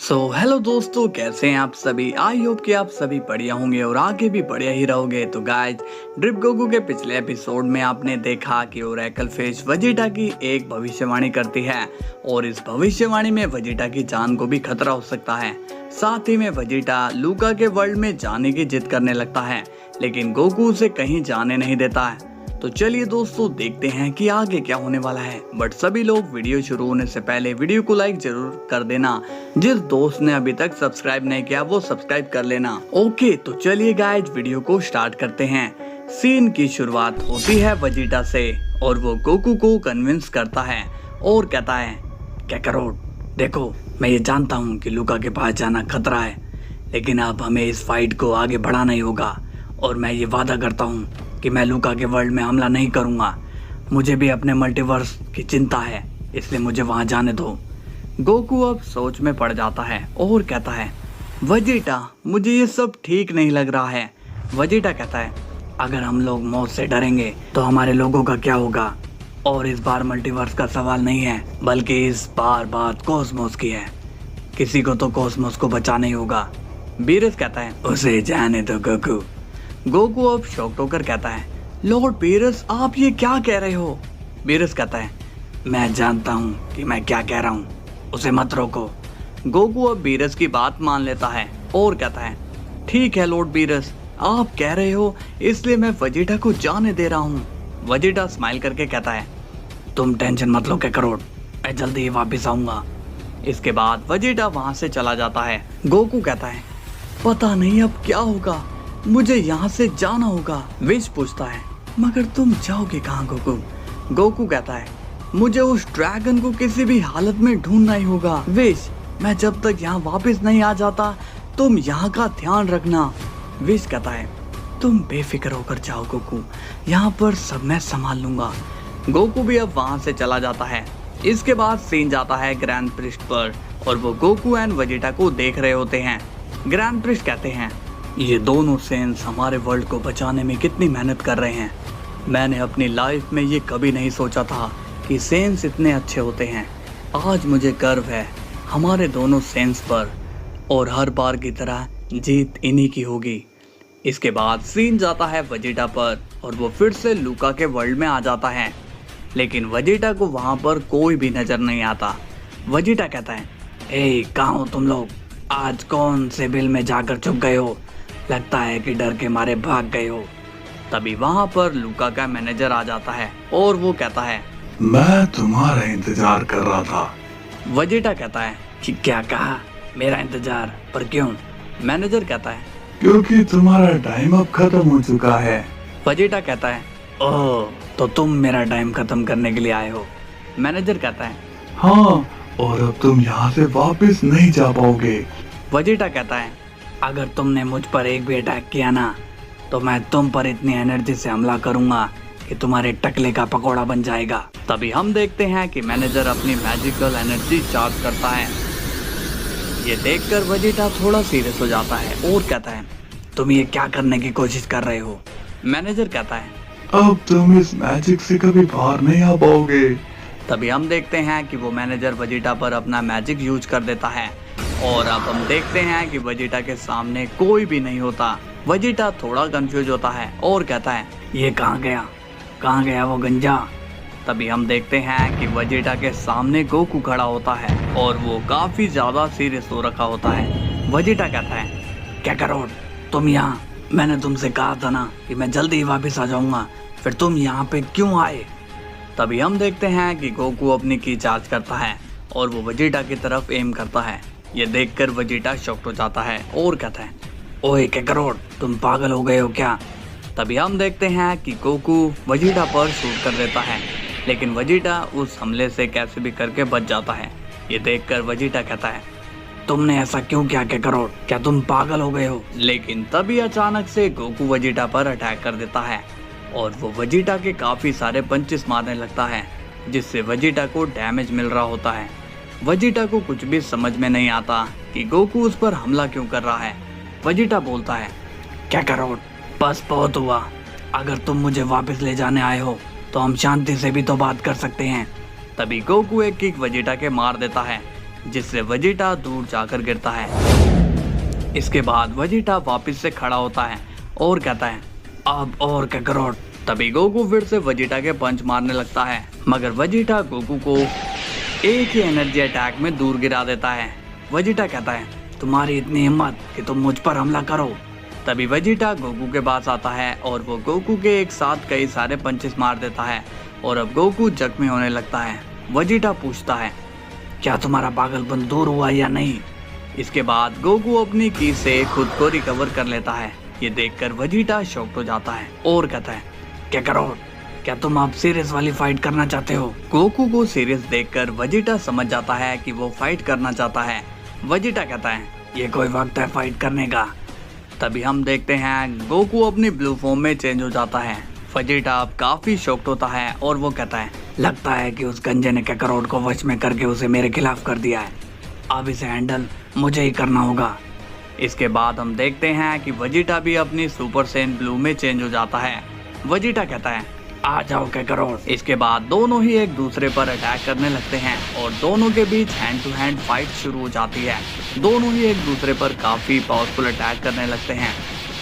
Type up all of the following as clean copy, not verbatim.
Hello दोस्तों, कैसे हैं आप सभी। आई होप कि आप सभी बढ़िया होंगे और आगे भी बढ़िया ही रहोगे। तो गाइज, ड्रिप गोकू के पिछले एपिसोड में आपने देखा कि ओरेकल फिश वेजिटा की एक भविष्यवाणी करती है और इस भविष्यवाणी में वेजिटा की जान को भी खतरा हो सकता है। साथ ही में वेजिटा लूका के वर्ल्ड में जाने की जिद करने लगता है, लेकिन गोकू उसे कहीं जाने नहीं देता है। तो चलिए दोस्तों, देखते हैं कि आगे क्या होने वाला है। बट सभी लोग वीडियो शुरू होने से पहले वीडियो को लाइक जरूर कर देना। जिस दोस्त ने अभी तक सब्सक्राइब नहीं किया वो सब्सक्राइब कर लेना। ओके, तो चलिए गाइज, वीडियो को स्टार्ट करते हैं। सीन की शुरुआत होती है वेजिटा से और वो गोकू को कन्विंस करता है और कहता है, काकारोट देखो, मैं ये जानता हूँ कि लूका के पास जाना खतरा है, लेकिन अब हमें इस फाइट को आगे बढ़ाना ही होगा और मैं ये वादा करता हूँ कि मैं लूका के वर्ल्ड में हमला नहीं करूंगा। मुझे भी अपने मल्टीवर्स की चिंता है, इसलिए मुझे वहां जाने दो। गोकू अब सोच में पड़ जाता है और कहता है, वेजिटा मुझे ये सब ठीक नहीं लग रहा है। वेजिटा कहता है, अगर हम लोग मौत से डरेंगे तो हमारे लोगों का क्या होगा। और इस बार मल्टीवर्स का सवाल नहीं है, बल्कि इस बार बात कॉस्मोस की है। किसी को तो कॉस्मोस को बचाना ही होगा। बीरस कहता है, उसे जाने दो गोकू। गोकू अब शॉक्ड होकर कहता है, लॉर्ड बीरस आप ये क्या कह रहे हो। बीरस कहता है, मैं जानता हूँ कि मैं क्या कह रहा हूँ, उसे मत रोको। गोकू अब बीरस की बात मान लेता है और कहता है, ठीक है लॉर्ड बीरस, आप कह रहे हो इसलिए मैं वेजिटा को जाने दे रहा हूँ। वेजिटा स्माइल करके कहता है, तुम टेंशन मत लो काकारोट, मैं जल्दी ही वापिस आऊंगा। इसके बाद वेजिटा वहां से चला जाता है। गोकू कहता है, पता नहीं अब क्या होगा, मुझे यहाँ से जाना होगा। विश पूछता है, मगर तुम जाओगे कहाँ गोकू। गोकू कहता है, मुझे उस ड्रैगन को किसी भी हालत में ढूंढना ही होगा। विश, मैं जब तक यहाँ वापस नहीं आ जाता तुम यहाँ का ध्यान रखना। विश कहता है, तुम बेफिक्र होकर जाओ गोकू, यहाँ पर सब मैं संभाल लूंगा। गोकू भी अब वहाँ से चला जाता है। इसके बाद सीन जाता है ग्रैंड प्रिस्ट पर और वो गोकू एंड वेजिटा को देख रहे होते हैं। ग्रैंड प्रिस्ट कहते हैं, ये दोनों सेंस हमारे वर्ल्ड को बचाने में कितनी मेहनत कर रहे हैं। मैंने अपनी लाइफ में ये कभी नहीं सोचा था कि सेंस इतने अच्छे होते हैं। आज मुझे गर्व है हमारे दोनों सेंस पर और हर बार की तरह जीत इन्हीं की होगी। इसके बाद सीन जाता है वेजिटा पर और वो फिर से लूका के वर्ल्ड में आ जाता है, लेकिन वेजिटा को वहाँ पर कोई भी नजर नहीं आता। वेजिटा कहता है, ए कहाँ हो तुम लोग, आज कौन से बिल में जाकर छुप गए हो, लगता है कि डर के मारे भाग गए हो। तभी वहाँ पर लूका का मैनेजर आ जाता है और वो कहता है, मैं तुम्हारा इंतजार कर रहा था। वेजिटा कहता है कि क्या कहा, मेरा इंतजार, पर क्यों। मैनेजर कहता है, क्योंकि तुम्हारा टाइम अब खत्म हो चुका है। वेजिटा कहता है, ओह तो तुम मेरा टाइम खत्म करने के लिए आए हो। मैनेजर कहता है, हाँ, और अब तुम यहाँ से वापस नहीं जा पाओगे। वेजिटा कहता है, अगर तुमने मुझ पर एक भी अटैक किया ना तो मैं तुम पर इतनी एनर्जी से हमला करूंगा कि तुम्हारे टकले का पकोड़ा बन जाएगा। तभी हम देखते हैं कि मैनेजर अपनी मैजिकल एनर्जी चार्ज करता है। ये देखकर वेजिटा थोड़ा सीरियस हो जाता है और कहता है, तुम ये क्या करने की कोशिश कर रहे हो। मैनेजर कहता है, अब तुम इस मैजिक से कभी बाहर नहीं आ पाओगे। तभी हम देखते हैं कि वो मैनेजर वेजिटा पर अपना मैजिक यूज कर देता है और अब हम देखते हैं कि वेजिटा के सामने कोई भी नहीं होता। वेजिटा थोड़ा कंफ्यूज होता है और कहता है, ये कहाँ गया वो गंजा। तभी हम देखते हैं कि वेजिटा के सामने गोकू खड़ा होता है और वो काफी ज्यादा सीरियस हो रखा होता है। वेजिटा कहता है, काकारोट तुम यहाँ, मैंने तुमसे कहा था ना कि मैं जल्दी ही वापस आ जाऊंगा, फिर तुम यहाँ पे क्यों आए। तभी हम देखते हैं कि गोकू अपनी की चार्ज करता है और वो वेजिटा की तरफ एम करता है। ये देखकर वेजिटा शॉक्ड हो जाता है और कहता है, ओए काकारोट तुम पागल हो गए हो क्या। तभी हम देखते हैं कि गोकू वेजिटा पर शूट कर देता है, लेकिन वेजिटा उस हमले से कैसे भी करके बच जाता है। ये देखकर वेजिटा कहता है, तुमने ऐसा क्यों किया काकारोट, क्या तुम पागल हो गए हो। लेकिन तभी अचानक से गोकू वेजिटा पर अटैक कर देता है और वो वेजिटा के काफी सारे पंचेस मारने लगता है, जिससे वेजिटा को डैमेज मिल रहा होता है। वेजिटा को कुछ भी समझ में नहीं आता कि गोकू उस पर हमला क्यों कर रहा है। वेजिटा बोलता है, काकारोट बस बहुत हुआ, अगर तुम मुझे वापस ले जाने आए हो तो हम शांति से भी तो बात कर सकते हैं। तभी गोकू एक किक वेजिटा के मार देता है जिससे वेजिटा दूर जाकर गिरता है। इसके बाद वेजिटा वापस से खड़ा होता है और कहता है अब और काकारोट। तभी गोकू फिर से वेजिटा के पंच मारने लगता है, मगर वेजिटा गोकू को एक ही एनर्जी अटैक में दूर गिरा देता है। वेजिटा कहता है तुम्हारी इतनी हिम्मत कि तुम मुझ पर हमला करो। तभी वेजिटा गोकू के पास आता है और वो गोकू के एक साथ कई सारे पंचेस मार देता है और अब गोकू जख्मी होने लगता है। वेजिटा पूछता है क्या तुम्हारा पागलपन दूर हुआ या नहीं। इसके बाद गोकू अपनी की से खुद को रिकवर कर लेता है। ये देखकर वेजिटा शॉक्ड हो जाता है और कहता है काकारोट, क्या तुम अब सीरियस वाली फाइट करना चाहते हो। गोकू को सीरियस देखकर वेजिटा समझ जाता है कि वो फाइट करना चाहता है। वेजिटा कहता है ये कोई वक्त है फाइट करने का। तभी हम देखते हैं गोकू अपनी ब्लू फॉर्म में चेंज हो जाता है। वेजिटा अब काफी शॉक्ड होता है और वो कहता है लगता है कि उस गंजे ने काकारोट को वश में करके उसे मेरे खिलाफ कर दिया है। अब इसे हैंडल मुझे ही करना होगा। इसके बाद हम देखते हैं कि वेजिटा भी अपनी सुपर सेन ब्लू में चेंज हो जाता है। वेजिटा कहता है आ जाओ काकारोट। इसके बाद दोनों ही एक दूसरे पर अटैक करने लगते हैं और दोनों के बीच हैंड टू हैंड फाइट शुरू हो जाती है। दोनों ही एक दूसरे पर काफी पावरफुल अटैक करने लगते हैं।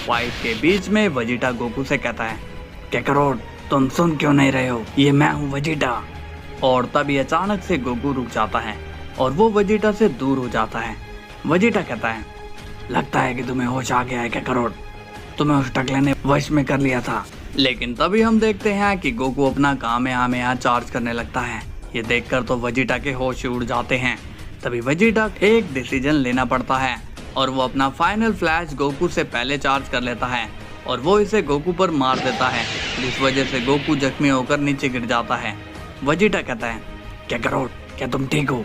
फाइट के बीच में वेजिटा गोकू से कहता है काकारोट तुम सुन क्यों नहीं रहे हो, ये मैं हूँ वेजिटा। और तभी अचानक से गोकू रुक जाता है और वो वेजिटा से दूर हो जाता है। वेजिटा कहता है लगता है कि तुम्हें होश आ गया है काकारोट, तुम्हें उस टकले ने वश में कर लिया था। लेकिन तभी हम देखते हैं कि गोकू अपना कामेहामेहा चार्ज करने लगता है। ये देखकर तो वेजिटा के होश उड़ जाते हैं। तभी वेजिटा एक डिसीजन लेना पड़ता है और वो अपना फाइनल फ्लैश गोकू से पहले चार्ज कर लेता है और वो इसे गोकू पर मार देता है, जिस वजह से गोकू जख्मी होकर नीचे गिर जाता है। वेजिटा कहता है काकारोट क्या तुम ठीक हो।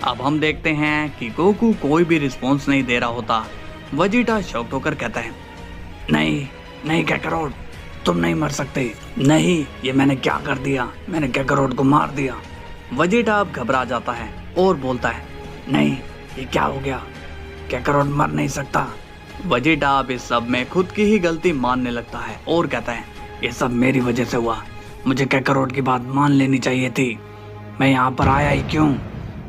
अब हम देखते हैं कि गोकू कोई भी रिस्पॉन्स नहीं दे रहा होता। वेजिटा शॉक्ड होकर कहता है नहीं नहीं काकारोट तुम नहीं मर सकते। नहीं, ये मैंने क्या कर दिया, मैंने काकारोट को मार दिया। वेजिटा अब घबरा जाता है और बोलता है नहीं ये क्या हो गया, काकारोट मर नहीं सकता। वेजिटा अब इस सब में खुद की ही गलती मानने लगता है और कहता है ये सब मेरी वजह से हुआ, मुझे काकारोट की बात मान लेनी चाहिए थी, मैं यहाँ पर आया ही क्यों।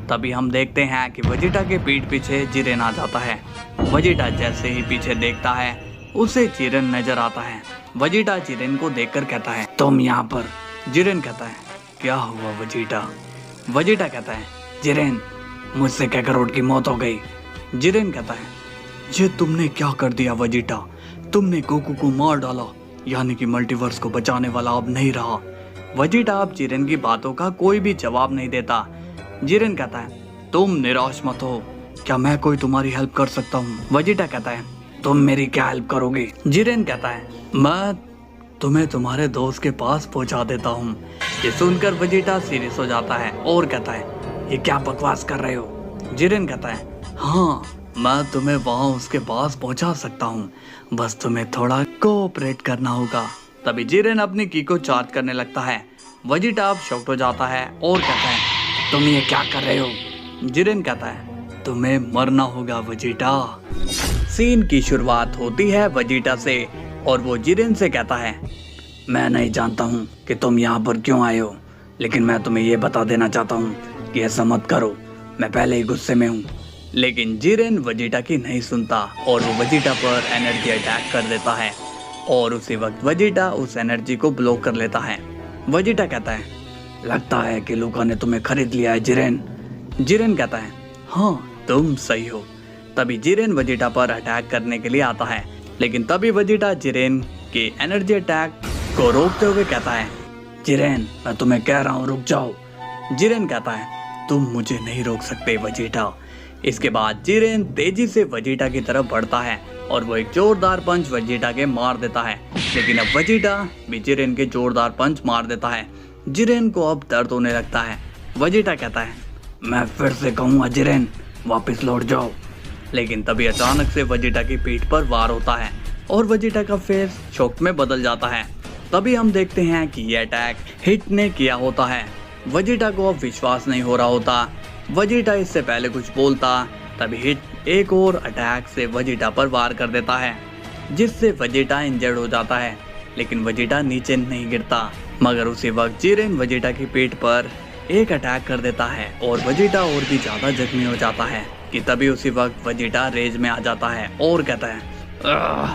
तभी हम देखते हैं कि वेजिटा के पीठ पीछे जिरेन आ जाता है। वेजिटा जैसे ही पीछे देखता है उसे जिरेन नजर आता है। वेजिटा जिरेन को देखकर कहता है तुम यहाँ पर। जिरेन कहता है क्या हुआ वेजिटा। वेजिटा कहता है जिरेन मुझसे काकारोट की मौत हो गई। जिरेन कहता है ये तुमने क्या कर दिया वेजिटा, तुमने गोकू को मार डाला, यानी कि मल्टीवर्स को बचाने वाला अब नहीं रहा। वेजिटा अब जिरेन की बातों का कोई भी जवाब नहीं देता। जिरेन कहता है तुम निराश मत हो, क्या मैं कोई तुम्हारी हेल्प कर सकता हूँ। वेजिटा कहता है तुम मेरी क्या हेल्प करोगे। जिरेन कहता है मैं तुम्हें तुम्हारे दोस्त के पास पहुंचा देता हूँ। ये सुनकर वेजिटा सीरियस हो जाता है और कहता है ये क्या बकवास कर रहे हो। जिरेन कहता है हाँ मैं तुम्हें वहाँ उसके पास पहुंचा सकता हूँ, बस तुम्हें थोड़ा कोऑपरेट करना होगा। तभी जिरेन अपनी की को चार्ज करने लगता है। वेजिटा अब शॉक्ड हो जाता है और कहता है तुम ये क्या कर रहे हो। जिरेन कहता है तुम्हें मरना होगा वेजिटा। सीन की शुरुआत होती है वेजिटा से और वो जिरेन से कहता है मैं नहीं जानता हूँ कि तुम यहाँ पर क्यों आए हो, लेकिन मैं तुम्हें ये बता देना चाहता हूँ कि ऐसा मत करो, मैं पहले ही गुस्से में हूँ। लेकिन जिरेन वेजिटा की नहीं सुनता और वो वेजिटा पर एनर्जी अटैक कर देता है और उसी वक्त वेजिटा उस एनर्जी को ब्लॉक कर लेता है। वेजिटा कहता है लगता है कि लूका ने तुम्हें खरीद लिया है जिरेन। जिरेन कहता है हाँ तुम सही हो। तभी जिरेन वेजिटा पर अटैक करने के लिए आता है, लेकिन तभी वेजिटा जिरेन के एनर्जी अटैक को रोकते हुए कहता है जिरेन मैं तुम्हें कह रहा हूँ रुक जाओ। जिरेन कहता है तुम मुझे नहीं रोक सकते वेजिटा। इसके बाद जिरेन तेजी से वेजिटा की तरफ बढ़ता है और वो एक जोरदार पंच वेजिटा के मार देता है, लेकिन अब वेजिटा भी जिरेन के जोरदार पंच मार देता है। जिरेन को अब दर्द होने लगता है। वेजिटा कहता है मैं फिर से कहूँगा जिरेन वापस लौट जाओ। लेकिन तभी अचानक से वेजिटा की पीठ पर वार होता है और वेजिटा का फेस शॉक में बदल जाता है। तभी हम देखते हैं कि ये अटैक हिट ने किया होता है। वेजिटा को अब विश्वास नहीं हो रहा होता। वेजिटा इससे पहले कुछ बोलता तभी हिट एक और अटैक से वेजिटा पर वार कर देता है, जिससे वेजिटा इंजर्ड हो जाता है, लेकिन वेजिटा नीचे नहीं गिरता। मगर उसी वक्त जिरेन वेजिटा की पीठ पर एक अटैक कर देता है और वेजिटा और भी ज्यादा जख्मी हो जाता है कि तभी उसी वक्त वेजिटा रेज में आ जाता है और कहता है, "आह,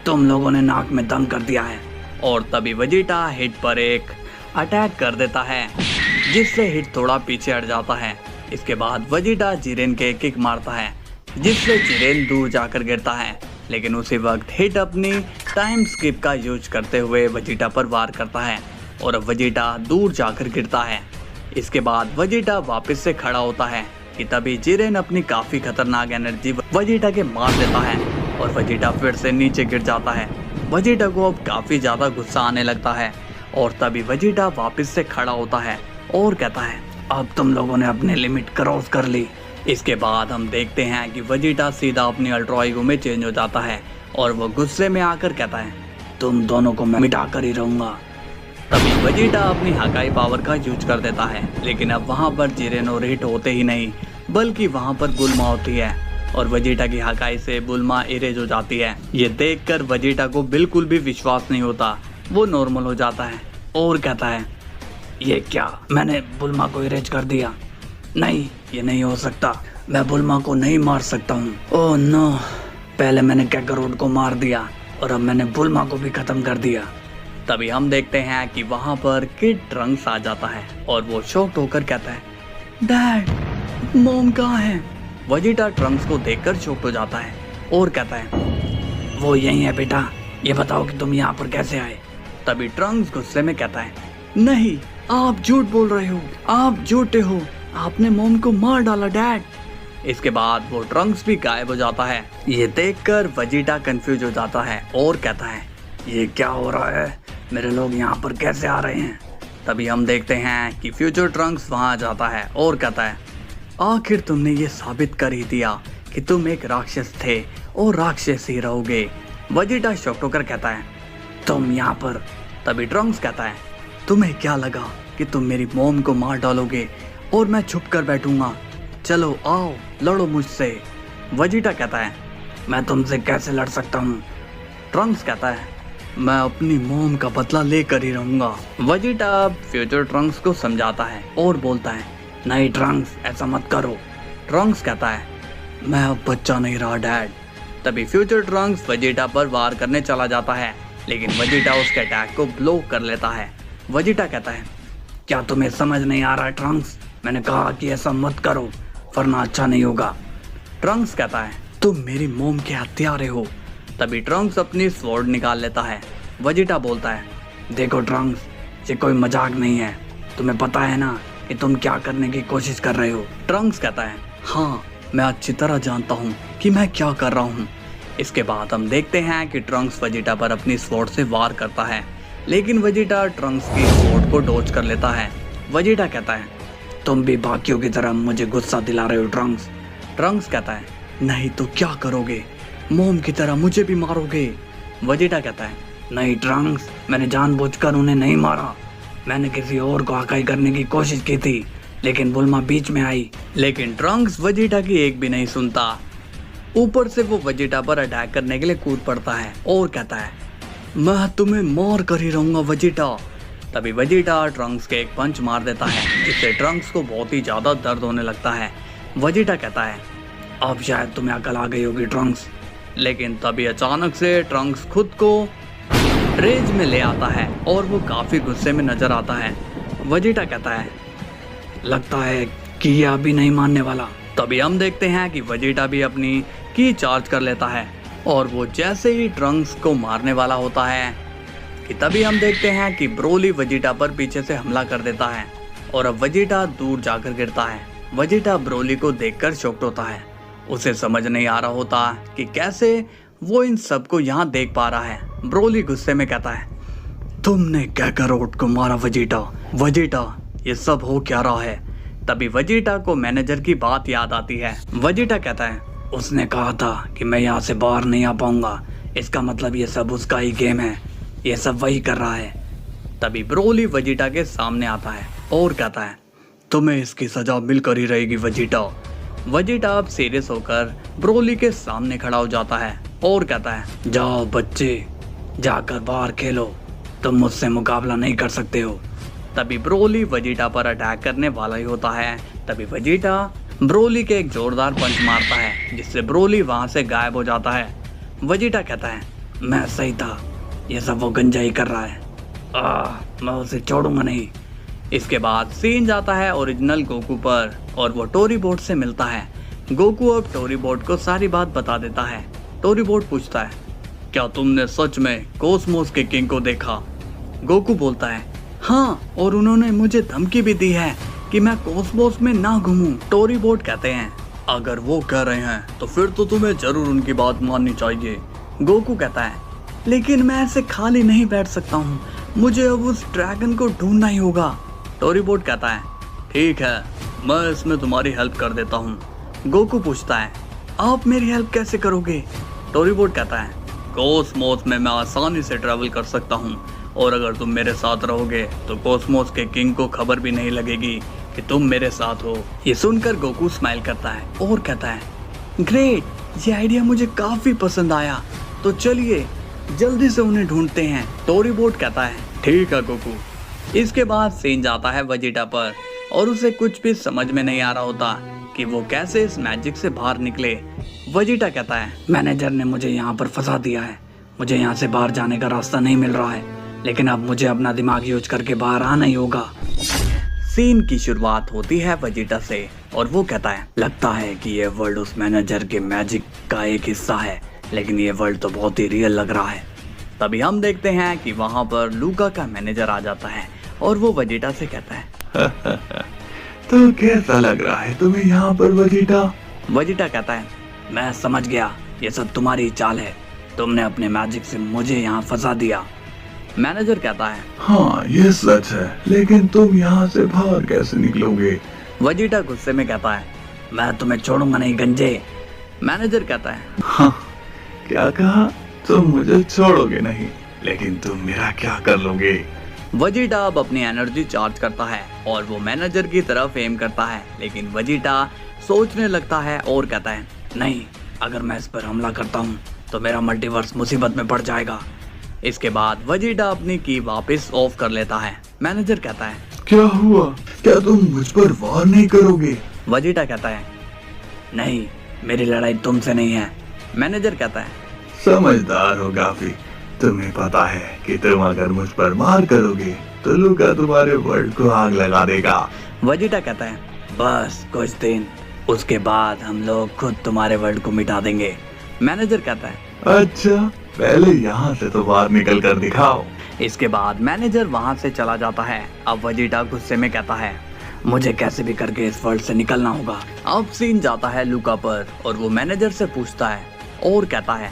तुम लोगों ने नाक में दम कर दिया है।" और तभी वेजिटा हिट पर एक अटैक कर देता है जिससे हिट थोड़ा पीछे हट जाता है। इसके बाद वेजिटा जिरेन के किक मारता है जिससे जिरेन दूर जाकर गिरता है, लेकिन उसी वक्त हिट अपनी टाइम स्किप का यूज करते हुए वेजिटा पर वार करता है और अब वेजिटा दूर जाकर गिरता है। इसके बाद वेजिटा वापस से खड़ा होता है कि तभी जिरेन अपनी काफी खतरनाक एनर्जी वेजिटा के मार देता है और वेजिटा फिर से नीचे गिर जाता है। वेजिटा को अब काफी ज्यादा गुस्सा आने लगता है और तभी वेजिटा वापस से खड़ा होता है और कहता है, अब तुम लोगों ने अपनी लिमिट क्रॉस कर ली। इसके बाद हम देखते हैं कि वेजिटा सीधा अपनी अल्ट्रा ईगो में चेंज हो जाता है और वो गुस्से में आकर कहता है, तुम दोनों को मैं मिटा कर ही रहूंगा। तभी वेजिटा अपनी हकाई पावर का यूज कर देता है, लेकिन अब वहाँ पर जिरेन और हिट होते ही नहीं बल्कि वहाँ पर बुल्मा होती है और वेजिटा की हकाई से बुल्मा इरेज हो जाती है। ये देखकर वेजिटा को बिल्कुल भी विश्वास नहीं होता। वो नॉर्मल हो जाता है और कहता है, ये क्या, मैंने बुल्मा को इरेज कर दिया? नहीं, ये नहीं हो सकता, मैं बुल्मा को नहीं मार सकता हूँ। ओह नो, पहले मैंने कैकारोट को मार दिया और अब मैंने बुल्मा को भी खत्म कर दिया। तभी हम देखते हैं कि वहाँ पर किड ट्रंक्स आ जाता है और वो शॉक्ड होकर कहता है, डैड, मॉम कहाँ है? वेजिटा ट्रंक्स को देखकर शॉक्ड हो जाता है और कहता है, वो यही है बेटा, ये बताओ कि तुम यहाँ पर कैसे आए? तभी ट्रंक्स गुस्से में कहता है, नहीं, आप झूठ बोल रहे हो, आप झूठे हो, आपने मॉम को मार डाला डैड। इसके बाद वो ट्रंक्स भी गायब हो जाता है। ये देखकर वेजिटा कंफ्यूज हो जाता है और कहता है, ये क्या हो रहा है, मेरे लोग यहाँ पर कैसे आ रहे हैं? तभी हम देखते हैं कि फ्यूचर ट्रंक्स वहाँ आ जाता है और कहता है, आखिर तुमने ये साबित कर ही दिया कि तुम एक राक्षस थे और राक्षस ही रहोगे। वेजिटा शॉक्ड होकर कहता है, तुम यहाँ पर? तभी ट्रंक्स कहता है, तुम्हें क्या लगा कि तुम मेरी मॉम को मार डालोगे और मैं छुप कर बैठूंगा? चलो आओ, लड़ो मुझसे। वेजिटा कहता है, मैं तुमसे कैसे लड़ सकता हूँ? ट्रंक्स कहता है, मैं अपनी मॉम का बदला लेकर ही रहूंगा। वेजिटा अब फ्यूचर ट्रंक्स को समझाता है और बोलता है, नहीं ट्रंक्स, ऐसा मत करो। ट्रंक्स कहता है, मैं अब बच्चा नहीं रहा डैड। तभी फ्यूचर ट्रंक्स वेजिटा पर वार करने चला जाता है, लेकिन वेजिटा उसके अटैक को ब्लॉक कर लेता है। वेजिटा कहता है, क्या तुम्हें समझ नहीं आ रहा है ट्रंक्स? मैंने कहा कि ऐसा मत करो वरना अच्छा नहीं होगा। ट्रंक्स कहता है, तुम मेरी मॉम के हत्यारे हो। तभी ट्रंक्स अपनी स्वॉर्ड निकाल लेता है। वेजिटा बोलता है, देखो ट्रंक्स, ये कोई मजाक नहीं है, तुम्हें पता है ना कि तुम क्या करने की कोशिश कर रहे हो? ट्रंक्स कहता है, हाँ, मैं अच्छी तरह जानता हूँ कि मैं क्या कर रहा हूँ। इसके बाद हम देखते हैं कि ट्रंक्स वेजिटा पर अपनी स्वॉर्ड से वार करता है, लेकिन वेजिटा ट्रंक्स की स्वॉर्ड को डॉज कर लेता है। वेजिटा कहता है, तुम भी बाकियों की तरह मुझे गुस्सा दिला रहे हो ट्रंक्स। ट्रंक्स कहता है, नहीं तो क्या करोगे, मॉम की तरह मुझे भी मारोगे? वेजिटा कहता है, नहीं ट्रंक्स, मैंने जानबूझकर उन्हें नहीं मारा, मैंने किसी और को हकाई करने की कोशिश की थी, लेकिन बुल्मा बीच में आई। लेकिन ट्रंक्स वेजिटा की एक भी नहीं सुनता। ऊपर से वो वेजिटा पर अटैक करने के लिए कूद पड़ता है और कहता है, मैं तुम्हें मार कर ही रहूंगा वेजिटा। तभी वेजिटा ट्रंक्स के एक पंच मार देता है, जिससे ट्रंक्स को बहुत ही ज्यादा दर्द होने लगता है। वेजिटा कहता है, अब शायद तुम्हें अकल आ गई होगी ट्रंक्स। लेकिन तभी अचानक से ट्रंक्स खुद को रेज में ले आता है और वो काफी गुस्से में नजर आता है। वेजिटा कहता है, लगता है कि ये अभी नहीं मानने वाला। तभी हम देखते हैं कि वेजिटा भी अपनी की चार्ज कर लेता है और वो जैसे ही ट्रंक्स को मारने वाला होता है कि तभी हम देखते हैं कि ब्रोली वेजिटा पर पीछे से हमला कर देता है और अब वेजिटा दूर जाकर गिरता है। वेजिटा ब्रोली को देखकर शॉक्ड होता है। उसे समझ नहीं आ रहा होता कि कैसे वो इन सबको यहाँ देख पा रहा है। ब्रोली गुस्से में कहता है, तुमने कैकारोट को मारा वेजिटा। वेजिटा, ये सब हो क्या रहा है? तभी वेजिटा को मैनेजर की बात याद आती है। वेजिटा कहता है, उसने कहा था कि मैं यहाँ से बाहर नहीं आ पाऊंगा, इसका मतलब ये सब उसका ही गेम है, ये सब वही कर रहा है। तभी ब्रोली वेजिटा के सामने आता है और कहता है, तुम्हें इसकी सजा मिलकर ही रहेगी वेजिटा। वेजिटा अब सीरियस होकर ब्रोली के सामने खड़ा हो जाता है और कहता है, जाओ बच्चे, जाकर बाहर खेलो, तुम मुझसे मुकाबला नहीं कर सकते हो। तभी ब्रोली वेजिटा पर अटैक करने वाला ही होता है। तभी वेजिटा ब्रोली के एक जोरदार पंच मारता है जिससे ब्रोली वहां से गायब हो जाता है। वेजिटा कहता है मैं सही था, ये सब वो गंजा ही कर रहा है, मैं उसे छोड़ूंगा नहीं। इसके बाद सीन जाता है ओरिजिनल गोकू पर और वो टोरी बोट से मिलता है। गोकू अब टोरी बोट को सारी बात बता देता है। टोरी बोट पूछता है क्या तुमने सच में कोसमोस के किंग को देखा? गोकू बोलता है हाँ, और उन्होंने मुझे धमकी भी दी है कि मैं कोसमोस में ना घूमूं। टोरी बोट कहते हैं अगर वो कह रहे हैं तो फिर तो तुम्हें जरूर उनकी बात माननी चाहिए। गोकू कहता है लेकिन मैं ऐसे खाली नहीं बैठ सकता हूँ, मुझे अब उस ड्रैगन को ढूंढना ही होगा। टोरी बोट कहता है ठीक है, मैं इसमें तुम्हारी हेल्प कर देता हूँ। गोकू पूछता है आप मेरी हेल्प कैसे करोगे? टोरी बोट कहता है कोसमोस में मैं आसानी से ट्रैवल कर सकता हूँ और अगर तुम मेरे साथ रहोगे तो कोसमोस के किंग को खबर भी नहीं लगेगी कि तुम मेरे साथ हो। ये सुनकर गोकू स्माइल करता है और कहता है ग्रेट, ये आइडिया मुझे काफी पसंद आया, तो चलिए जल्दी से उन्हें ढूंढते हैं। टोरी बोट कहता है ठीक है गोकू। इसके बाद सीन जाता है वेजिटा पर और उसे कुछ भी समझ में नहीं आ रहा होता कि वो कैसे इस मैजिक से बाहर निकले। वेजिटा कहता है मैनेजर ने मुझे यहाँ पर फंसा दिया है, मुझे यहाँ से बाहर जाने का रास्ता नहीं मिल रहा है, लेकिन अब मुझे अपना दिमाग यूज करके बाहर आना ही होगा। सीन की शुरुआत होती है वेजिटा से और वो कहता है लगता है कि ये वर्ल्ड उस मैनेजर के मैजिक का एक हिस्सा है, लेकिन ये वर्ल्ड तो बहुत ही रियल लग रहा है। तभी हम देखते हैं कि वहाँ पर लूका का मैनेजर आ जाता है और वो वेजिटा से कहता है तो कैसा लग रहा है तुम्हें यहाँ पर वेजिटा? वेजिटा कहता है मैं समझ गया, ये सब तुम्हारी चाल है, तुमने अपने मैजिक से मुझे यहाँ फंसा दिया। मैनेजर कहता है हाँ ये सच है, लेकिन तुम यहाँ से बाहर कैसे निकलोगे? वेजिटा गुस्से में कहता है मैं तुम्हें छोड़ूंगा नहीं गंजे। मैनेजर कहता है हाँ, क्या कहा? तुम मुझे छोड़ोगे नहीं, लेकिन तुम मेरा क्या कर लोगे? वेजिटा अब अपनी एनर्जी चार्ज करता है और वो मैनेजर की तरफ एम करता है, लेकिन वेजिटा सोचने लगता है और कहता है नहीं, अगर मैं इस पर हमला करता हूँ तो मेरा मल्टीवर्स मुसीबत में पड़ जाएगा। इसके बाद वेजिटा अपनी की वापस ऑफ कर लेता है। मैनेजर कहता है क्या हुआ? क्या तुम मुझ पर वार नहीं करोगे? वेजिटा कहता है नहीं, मेरी लड़ाई तुमसे नहीं है। मैनेजर कहता है समझदार हो काफी, तुम्हें पता है कि तुम अगर मुझ पर मार करोगे तो लूका तुम्हारे वर्ल्ड को आग लगा देगा। वेजिटा कहता है बस कुछ दिन, उसके बाद हम लोग खुद तुम्हारे वर्ल्ड को मिटा देंगे। मैनेजर कहता है अच्छा, पहले यहाँ से तो बाहर निकल कर दिखाओ। इसके बाद मैनेजर वहाँ से चला जाता है। अब वेजिटा गुस्से में कहता है मुझे कैसे भी करके इस वर्ल्ड से निकलना होगा। अब सीन जाता है लूका पर और वो मैनेजर से पूछता है और कहता है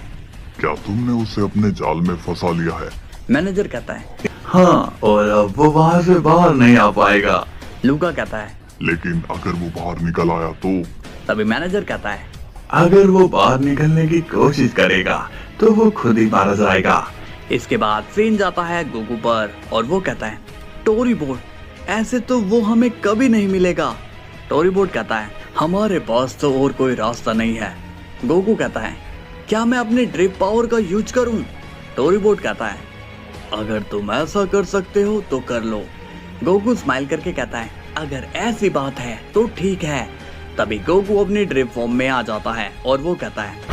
क्या तुमने उसे अपने जाल में फंसा लिया है? मैनेजर कहता है हाँ, और अब वो वहाँ से बाहर नहीं आ पाएगा। लूका कहता है लेकिन अगर वो बाहर निकल आया तो? तभी मैनेजर कहता है अगर वो बाहर निकलने की कोशिश करेगा तो वो खुद ही मारा जाएगा। इसके बाद सीन जाता है गोकू पर और वो कहता है टोरी बोट, ऐसे तो वो हमें कभी नहीं मिलेगा। टोरी बोट कहता है हमारे पास तो और कोई रास्ता नहीं है। गोकू कहता है क्या मैं अपने ड्रिप पावर का यूज करूं? टोरी बोट कहता है अगर तुम ऐसा कर सकते हो तो कर लो। गोकू स्माइल करके कहता है अगर ऐसी बात है तो ठीक है। तभी गोकू अपनी ड्रिप फॉर्म में आ जाता है और वो कहता है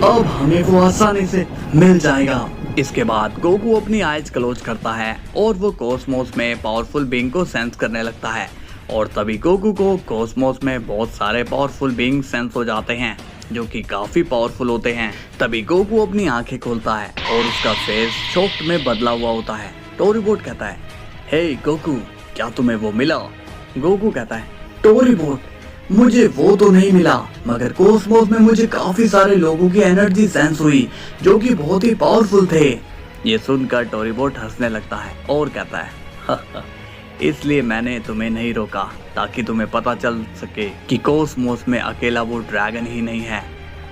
अब हमें वो आसानी से मिल जाएगा। इसके बाद गोकू अपनी आइज क्लोज करता है और वो कोसमोस में पावरफुल बीइंग को सेंस करने लगता है और तभी गोकू को कोसमोस में बहुत सारे पावरफुल बीइंग सेंस हो जाते हैं जो कि काफी पावरफुल होते हैं। तभी गोकू अपनी आंखें खोलता है और उसका फेस शॉक्ड में बदला हुआ होता है। टोरी बोट कहता है हे गोकू, क्या तुम्हें वो मिला? गोकू कहता है टोरी बोट, मुझे वो तो नहीं मिला, मगर कोसमोस में मुझे काफी सारे लोगों की एनर्जी सेंस हुई जो कि बहुत ही पावरफुल थे। ये सुनकर टोरी बोट हंसने लगता है और कहता है इसलिए मैंने तुम्हें नहीं रोका ताकि तुम्हें पता चल सके कि कोसमोस में अकेला वो ड्रैगन ही नहीं है।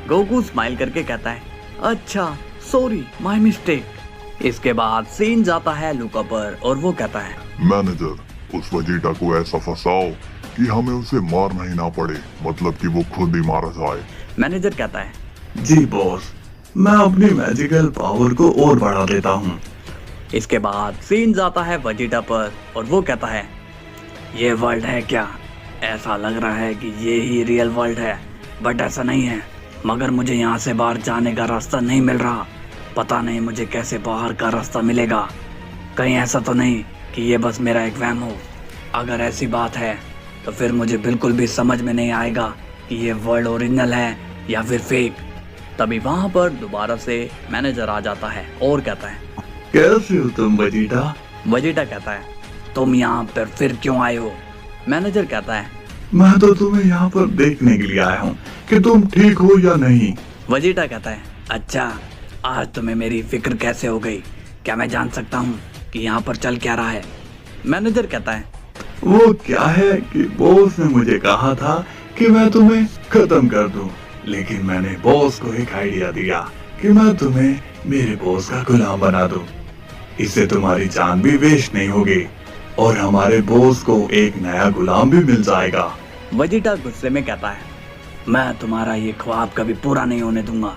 गोकू स्माइल करके कहता है अच्छा सॉरी, माय मिस्टेक। इसके बाद सीन जाता है लूका पर और वो कहता है मैनेजर, उस वेजिटा को ऐसा फंसाओ कि हमें उसे मारना ही ना पड़े, मतलब कि वो खुद ही मारा जाए। मैनेजर कहता है जी बॉस, मैं अपनी मैजिकल पावर को और बढ़ा देता हूँ। इसके बाद सीन जाता है वेजिटा पर और वो कहता है, ये वर्ल्ड है क्या? ऐसा लग रहा है कि ये ही रियल वर्ल्ड है, बट ऐसा नहीं है। मगर मुझे यहाँ से बाहर जाने का रास्ता नहीं मिल रहा। पता नहीं मुझे कैसे बाहर का रास्ता मिलेगा। कहीं ऐसा तो नहीं कि ये बस मेरा एक वहम हो। अगर ऐसी बात है तो फिर मुझे बिल्कुल भी समझ में नहीं आएगा कि ये वर्ल्ड ओरिजिनल है या फिर फेक। तभी वहाँ पर दोबारा से मैनेजर आ जाता है और कहता है, कैसे हो तुम वेजिटा? वेजिटा कहता है, तुम यहाँ पर फिर क्यों आए हो? मैनेजर कहता है, मैं तो तुम्हें यहाँ पर देखने के लिए आया हूँ कि तुम ठीक हो या नहीं। वेजिटा कहता है, अच्छा आज तुम्हें मेरी फिक्र कैसे हो गई? क्या मैं जान सकता हूँ कि यहाँ पर चल क्या रहा है? मैनेजर कहता है, वो क्या है कि बॉस ने मुझे कहा था कि मैं तुम्हें खत्म कर दूं, लेकिन मैंने बॉस को एक आइडिया दिया कि मैं तुम्हें मेरे बॉस का गुलाम बना दूं। इससे तुम्हारी जान भी वेस्ट नहीं होगी और हमारे बॉस को एक नया गुलाम भी मिल जाएगा। वेजिटा गुस्से में कहता है, मैं तुम्हारा ये ख्वाब कभी पूरा नहीं होने दूंगा।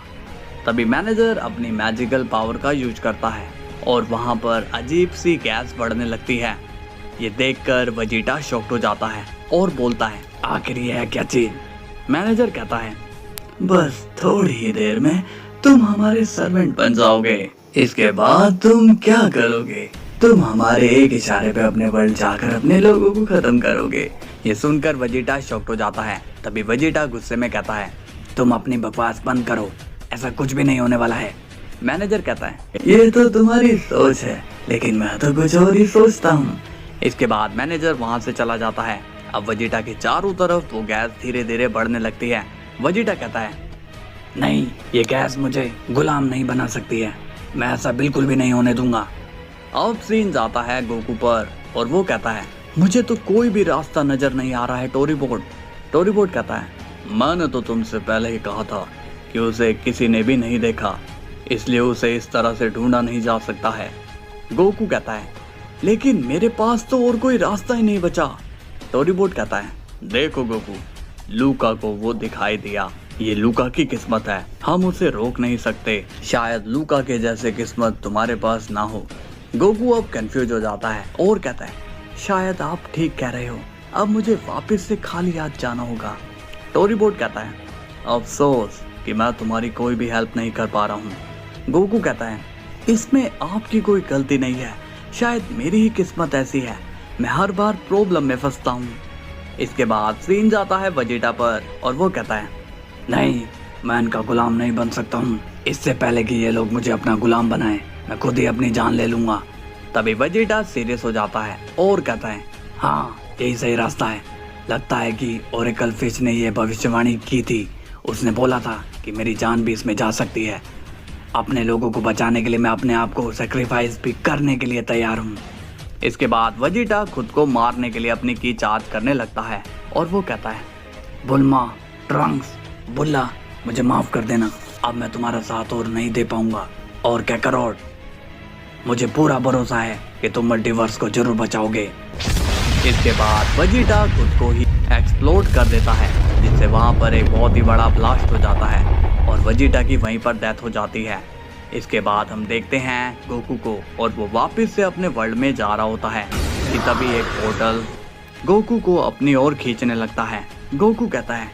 तभी मैनेजर अपनी मैजिकल पावर का यूज करता है और वहाँ पर अजीब सी गैस बढ़ने लगती है। ये देखकर वेजिटा शॉक्ड हो जाता है और बोलता है, आखिर ये है क्या चीज? मैनेजर कहता है, बस थोड़ी ही देर में तुम हमारे सर्वेंट बन जाओगे। इसके बाद तुम क्या करोगे? तुम हमारे एक इशारे पे अपने वर्ल्ड जाकर अपने लोगों को खत्म करोगे। ये सुनकर वेजिटा शॉक्ड हो जाता है। तभी वेजिटा गुस्से में कहता है, तुम अपनी बकवास बंद करो, ऐसा कुछ भी नहीं होने वाला है। मैनेजर कहता है, ये तो तुम्हारी सोच है, लेकिन मैं तो कुछ और ही सोचता हूँ। इसके बाद मैनेजर वहाँ से चला जाता है। अब वेजिटा के चारों तरफ वो गैस धीरे धीरे बढ़ने लगती है। वेजिटा कहता है, नहीं, ये गैस मुझे गुलाम नहीं बना सकती है, मैं ऐसा बिल्कुल भी नहीं होने दूंगा। अब सीन जाता है गोकू पर और वो कहता है, मुझे तो कोई भी रास्ता नजर नहीं आ रहा है टोरीबोट। टोरीबोट कहता है, मैंने तो तुमसे पहले ही कहा था कि उसे किसी ने भी नहीं देखा, इसलिए उसे इस तरह से ढूंढा नहीं जा सकता है। गोकू कहता है, लेकिन मेरे पास तो और कोई रास्ता ही नहीं बचा। टोरीबोट कहता है, देखो गोकू, लूका को वो दिखाई दिया, ये लूका की किस्मत है, हम उसे रोक नहीं सकते। शायद लूका के जैसे किस्मत तुम्हारे पास ना हो। गोकू अब कंफ्यूज हो जाता है और कहता है, शायद आप ठीक कह रहे हो, अब मुझे वापस से खाली हाथ जाना होगा। टोरीबोट कहता है, अफसोस कि मैं तुम्हारी कोई भी हेल्प नहीं कर पा रहा हूँ। गोकू कहता है, इसमें आपकी कोई गलती नहीं है, शायद मेरी ही किस्मत ऐसी है, मैं हर बार प्रॉब्लम में फंसता हूँ। इसके बाद सीन जाता है वेजिटा पर और वो कहता है, नहीं, मैं इनका गुलाम नहीं बन सकता हूँ। इससे पहले कि ये लोग मुझे अपना गुलाम बनाएं, मैं खुद ही अपनी जान ले लूंगा। तभी वेजिटा सीरियस हो जाता है और कहता है, हाँ, यही सही रास्ता है। लगता है कि ओरेकल फिश ने ये भविष्यवाणी की थी, उसने बोला था कि मेरी जान भी इसमें जा सकती है। अपने लोगों को बचाने के लिए मैं अपने आप को सेक्रीफाइस भी करने के लिए तैयार हूँ। इसके बाद वेजिटा खुद को मारने के लिए अपनी की चार्ज करने लगता है और वो कहता है, बुल्मा, ट्रंक्स, बुल्ला, मुझे माफ कर देना, अब मैं तुम्हारा साथ और नहीं दे पाऊंगा। और कैकरोट, मुझे पूरा भरोसा है कि तुम मल्टीवर्स को जरूर बचाओगे। इसके बाद वेजिटा खुद को ही एक्सप्लोड कर देता है, जिससे वहाँ पर एक बहुत ही बड़ा ब्लास्ट हो जाता है और वेजिटा की वहीं पर डेथ हो जाती है। इसके बाद हम देखते हैं गोकू को और वो वापस से अपने वर्ल्ड में जा रहा होता है कि तभी एक पोर्टल गोकू को अपनी ओर खींचने लगता है। गोकू कहता है,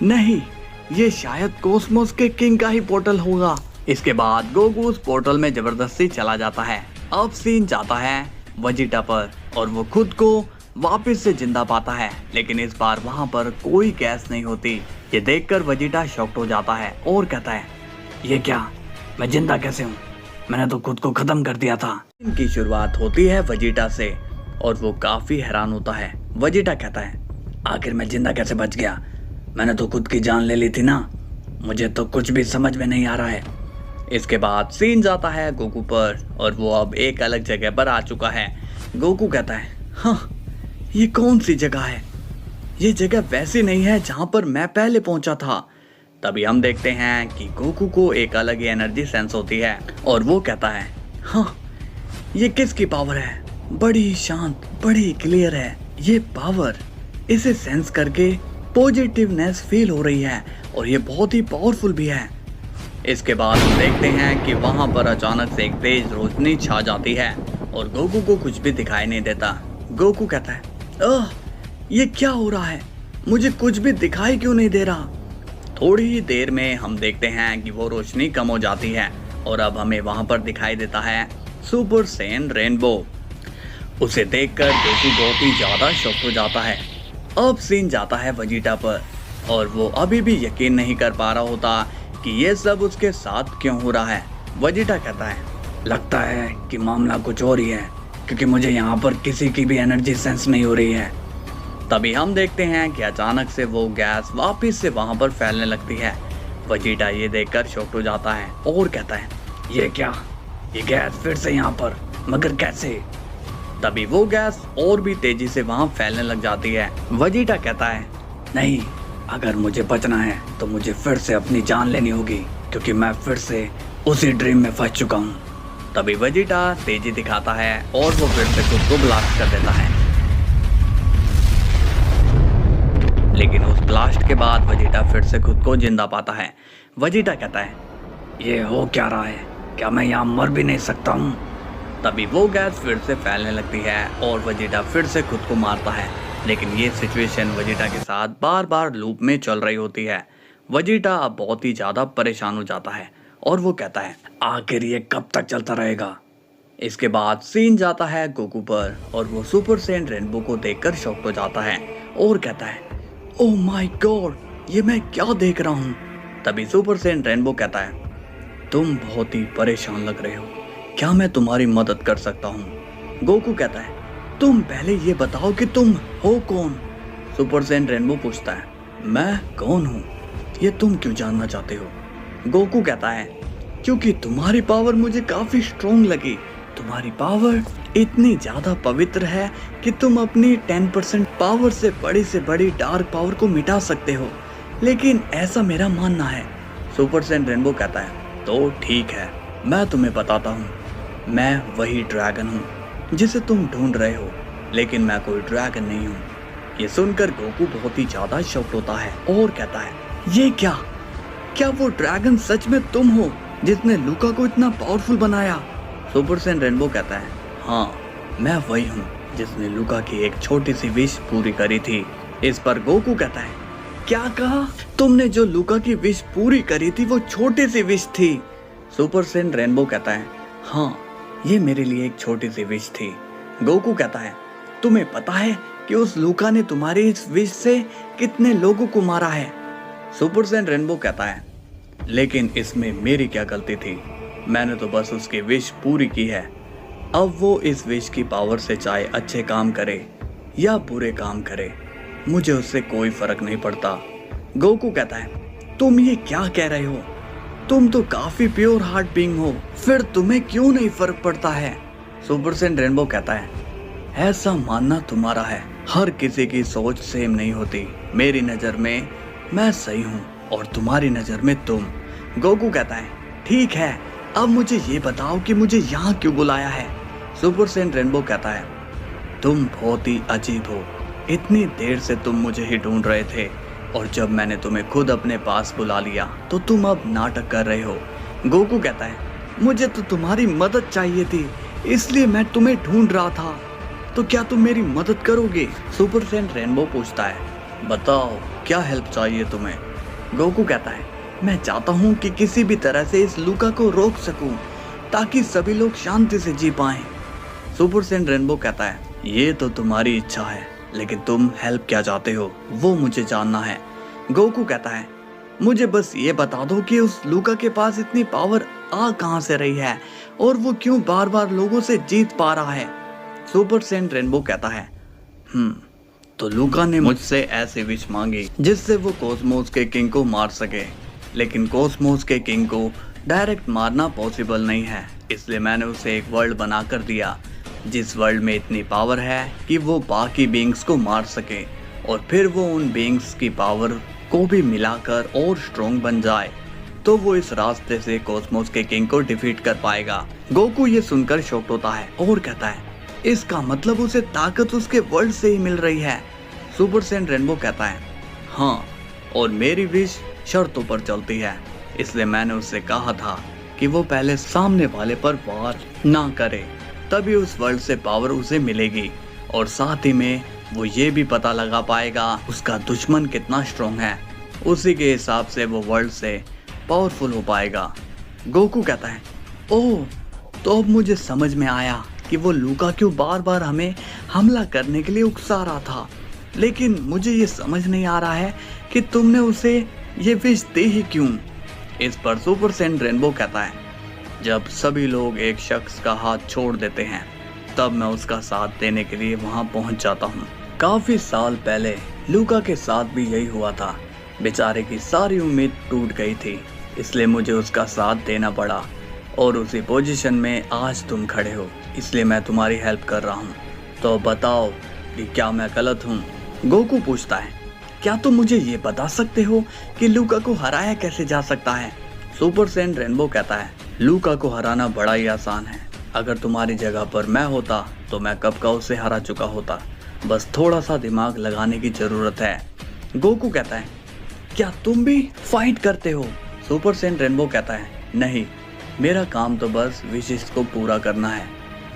नहीं, ये शायद कॉस्मोस के किंग का ही पोर्टल होगा। इसके बाद गोकू उस पोर्टल में जबरदस्ती चला जाता है। अब सीन जाता है वेजिटा पर और वो खुद को वापस से जिंदा पाता है, लेकिन इस बार वहाँ पर कोई गैस नहीं होती। ये देखकर वेजिटा शॉक्ड हो जाता है और कहता है, ये क्या, मैं जिंदा कैसे हूँ? मैंने तो खुद को खत्म कर दिया था। इनकी शुरुआत होती है वेजिटा से और वो काफी हैरान होता है। वेजिटा कहता है, आखिर मैं जिंदा कैसे बच गया? मैंने तो खुद की जान ले ली थी ना, मुझे तो कुछ भी समझ में नहीं आ रहा है। इसके बाद सीन जाता है गोकू पर और वो अब एक अलग जगह पर आ चुका है। गोकू कहता है, हाँ, ये कौन सी जगह है? ये जगह वैसी नहीं है जहाँ पर मैं पहले पहुँचा था। तभी हम देखते हैं कि गोकू को एक अलग ही एनर्जी सेंस होती है और वो कहता है, हाँ, ये किसकी पावर है? बड़ी शांत, बड़ी क्लियर है ये पावर। इसे सेंस करके पॉजिटिवनेस फील हो रही है और ये बहुत ही पावरफुल भी है। इसके बाद हम देखते हैं कि वहां पर अचानक से एक तेज रोशनी छा जाती है और गोकू को कुछ भी दिखाई नहीं देता। गोकू कहता है ये क्या हो रहा है, मुझे कुछ भी दिखाई क्यों नहीं दे रहा। थोड़ी ही देर में हम देखते हैं कि वो रोशनी कम हो जाती है और अब हमें वहां पर दिखाई देता है सुपर सैयन रेनबो। उसे देखकर गोकू बहुत ही ज्यादा शॉक हो जाता है। अब सीन जाता है वेजिटा पर और वो अभी भी यकीन नहीं कर पा रहा होता कि ये सब उसके साथ क्यों हो रहा है। वेजिटा कहता है लगता है कि मामला कुछ और ही है, क्योंकि मुझे यहाँ पर किसी की भी एनर्जी सेंस नहीं हो रही है। तभी हम देखते हैं कि अचानक से वो गैस वापस से वहां पर फैलने लगती है। वेजिटा ये देखकर शॉक हो जाता है और कहता है ये क्या, ये गैस फिर से यहाँ पर, मगर कैसे। तभी वो गैस और भी तेजी से वहां फैलने लग जाती है। वेजिटा कहता है नहीं, अगर मुझे बचना है तो मुझे फिर से अपनी जान लेनी होगी, क्योंकि मैं फिर से उसी ड्रीम में फंस चुका हूँ। तभी वेजिटा तेजी दिखाता है और वो फिर से खुद को ब्लास्ट कर देता है। लेकिन उस ब्लास्ट के बाद वेजिटा फिर से खुद को जिंदा पाता है। वेजिटा कहता है ये हो क्या रहा है, क्या मैं यहाँ मर भी नहीं सकता हूँ। तभी वो गैस फिर से फैलने लगती है और वेजिटा फिर से खुद को मारता है। लेकिन ये सिचुएशन वेजिटा के साथ बार बार लूप में चल रही होती है। वेजिटा अब बहुत ही ज्यादा परेशान हो जाता है और वो कहता है आखिर ये कब तक चलता रहेगा। इसके बाद सीन जाता है गोकू पर और वो सुपर सैयन रेनबो को देखकर शॉक हो जाता है और कहता है ओह माय गॉड, ये मैं क्या देख रहा हूँ। तभी सुपर सैयन रेनबो कहता है तुम बहुत ही परेशान लग रहे हो, क्या मैं तुम्हारी मदद कर सकता हूँ। गोकू कहता है तुम पहले ये बताओ कि तुम हो कौन। सुपर सैयन रेनबो पूछता है मैं कौन हूँ, ये तुम क्यों जानना चाहते हो। गोकू कहता है क्योंकि तुम्हारी पावर मुझे काफी स्ट्रॉन्ग लगी। तुम्हारी पावर इतनी ज्यादा पवित्र है कि तुम अपनी 10% पावर से बड़ी डार्क पावर को मिटा सकते हो, लेकिन ऐसा मेरा मानना है। सुपर सैयन रेनबो कहता है तो ठीक है, मैं तुम्हें बताता हूँ, मैं वही ड्रैगन हूँ जिसे तुम ढूंढ रहे हो, लेकिन मैं कोई ड्रैगन नहीं हूँ। ये सुनकर गोकू बहुत ही ज्यादा शॉक्ड होता है और कहता है ये क्या वो ड्रैगन सच में तुम हो जिसने लूका को इतना पावरफुल बनाया। सुपर सैयन रेनबो कहता है हाँ, मैं वही हूँ जिसने लूका की एक छोटी सी विश पूरी करी थी। इस पर गोकू कहता है क्या कहा तुमने, जो लूका की विश पूरी करी थी वो छोटी सी विश थी। सुपर सैयन रेनबो कहता है हाँ, ये मेरे लिए एक छोटी सी विश थी। गोकू कहता है तुम्हें पता है कि उस लूका ने तुम्हारी इस विश से कितने लोगों को मारा है। सुपर सैयन रेनबो कहता है लेकिन इसमें मेरी क्या गलती थी, मैंने तो बस उसकी विश पूरी की है। अब वो इस विश की पावर से चाहे अच्छे काम करे या बुरे काम करे, मुझे उससे कोई फर्क नहीं पड़ता। गोकू कहता है तुम ये क्या कह रहे हो, तुम तो काफी प्योर हार्ट बीइंग हो, फिर तुम्हें क्यों नहीं फर्क पड़ता है। सुपर सैयन रेनबो कहता है ऐसा मानना तुम्हारा है, हर किसी की सोच सेम नहीं होती। मेरी नजर में मैं सही हूँ और तुम्हारी नजर में तुम। गोकू कहता है ठीक है, अब मुझे ये बताओ कि मुझे यहाँ क्यों बुलाया है। सुपर सैयन रेनबो कहता है तुम बहुत ही अजीब हो, इतनी देर से तुम मुझे ही ढूंढ रहे थे और जब मैंने तुम्हें खुद अपने पास बुला लिया तो तुम अब नाटक कर रहे हो। गोकू कहता है मुझे तो तुम्हारी मदद चाहिए थी, इसलिए मैं तुम्हें ढूंढ रहा था, तो क्या तुम मेरी मदद करोगे। सुपर सैयन रेनबो पूछता है बताओ क्या हेल्प चाहिए तुम्हें। गोकू कहता है मैं चाहता हूँ कि किसी भी तरह से इस लूका को रोक सकूं ताकि सभी लोग शांति से जी पाएं। सुपर सैयन रेनबो कहता है ये तो तुम्हारी इच्छा है, लेकिन तुम हेल्प क्या चाहते हो वो मुझे जानना है। गोकू कहता है मुझे बस ये बता दो कि उस लूका के पास इतनी पावर आ कहां से रही है और वो क्यों बार बार लोगों से जीत पा रहा है। सुपर सैयन रेनबो कहता है तो लूका ने मुझसे ऐसी विश मांगी जिससे वो कॉस्मोस के किंग को मार सके, लेकिन कॉस्मोस के किंग को डायरेक्ट मारना पॉसिबल नहीं है, इसलिए मैंने उसे एक वर्ल्ड बना कर दिया जिस वर्ल्ड में इतनी पावर है कि वो बाकी बीइंग्स को मार सके और फिर वो उन बीइंग्स की पावर को भी मिलाकर और स्ट्रॉन्ग बन जाए, तो वो इस रास्ते से कॉस्मोस के किंग को डिफीट कर पाएगा। गोकू ये सुनकर शॉक्ड होता है और कहता है इसका मतलब उसे ताकत उसके वर्ल्ड से ही मिल रही है। सुपर सैयन रेनबो कहता है हाँ, और मेरी विश शर्तों पर चलती है, इसलिए मैंने उससे कहा था कि वो पहले सामने वाले पर वार ना करे, तभी उस वर्ल्ड से पावर उसे मिलेगी और साथ ही में वो ये भी पता लगा पाएगा उसका दुश्मन कितना स्ट्रॉन्ग है। उसी के हिसाब से वो वर्ल्ड से पावरफुल हो पाएगा। गोकू कहता है, ओह तो अब मुझे समझ में आया कि वो लूका क्यों बार बार हमें हमला करने के लिए उकसा रहा था, लेकिन मुझे ये समझ नहीं आ रहा है कि तुमने उसे ये विश दी ही क्यों। इस पर सुपर सैयन रेनबो कहता है, जब सभी लोग एक शख्स का हाथ छोड़ देते हैं तब मैं उसका साथ देने के लिए वहां पहुंच जाता हूं। काफी साल पहले लूका के साथ भी यही हुआ था। बेचारे की सारी उम्मीद टूट गई थी, इसलिए मुझे उसका साथ देना पड़ा और उसी पोजीशन में आज तुम खड़े हो, इसलिए मैं तुम्हारी हेल्प कर रहा हूँ। तो बताओ कि क्या मैं गलत हूँ? गोकू पूछता है, क्या तुम मुझे ये बता सकते हो कि लूका को हराया कैसे जा सकता है? सुपर सैयन रेनबो कहता है, लूका को हराना बड़ा ही आसान है। अगर तुम्हारी जगह पर मैं होता तो मैं कब का उसे हरा चुका होता, बस थोड़ा सा दिमाग लगाने की जरूरत है। गोकू कहता है, क्या तुम भी फाइट करते हो? सुपर सैयन रेनबो कहता है, नहीं, मेरा काम तो बस विशेष को पूरा करना है।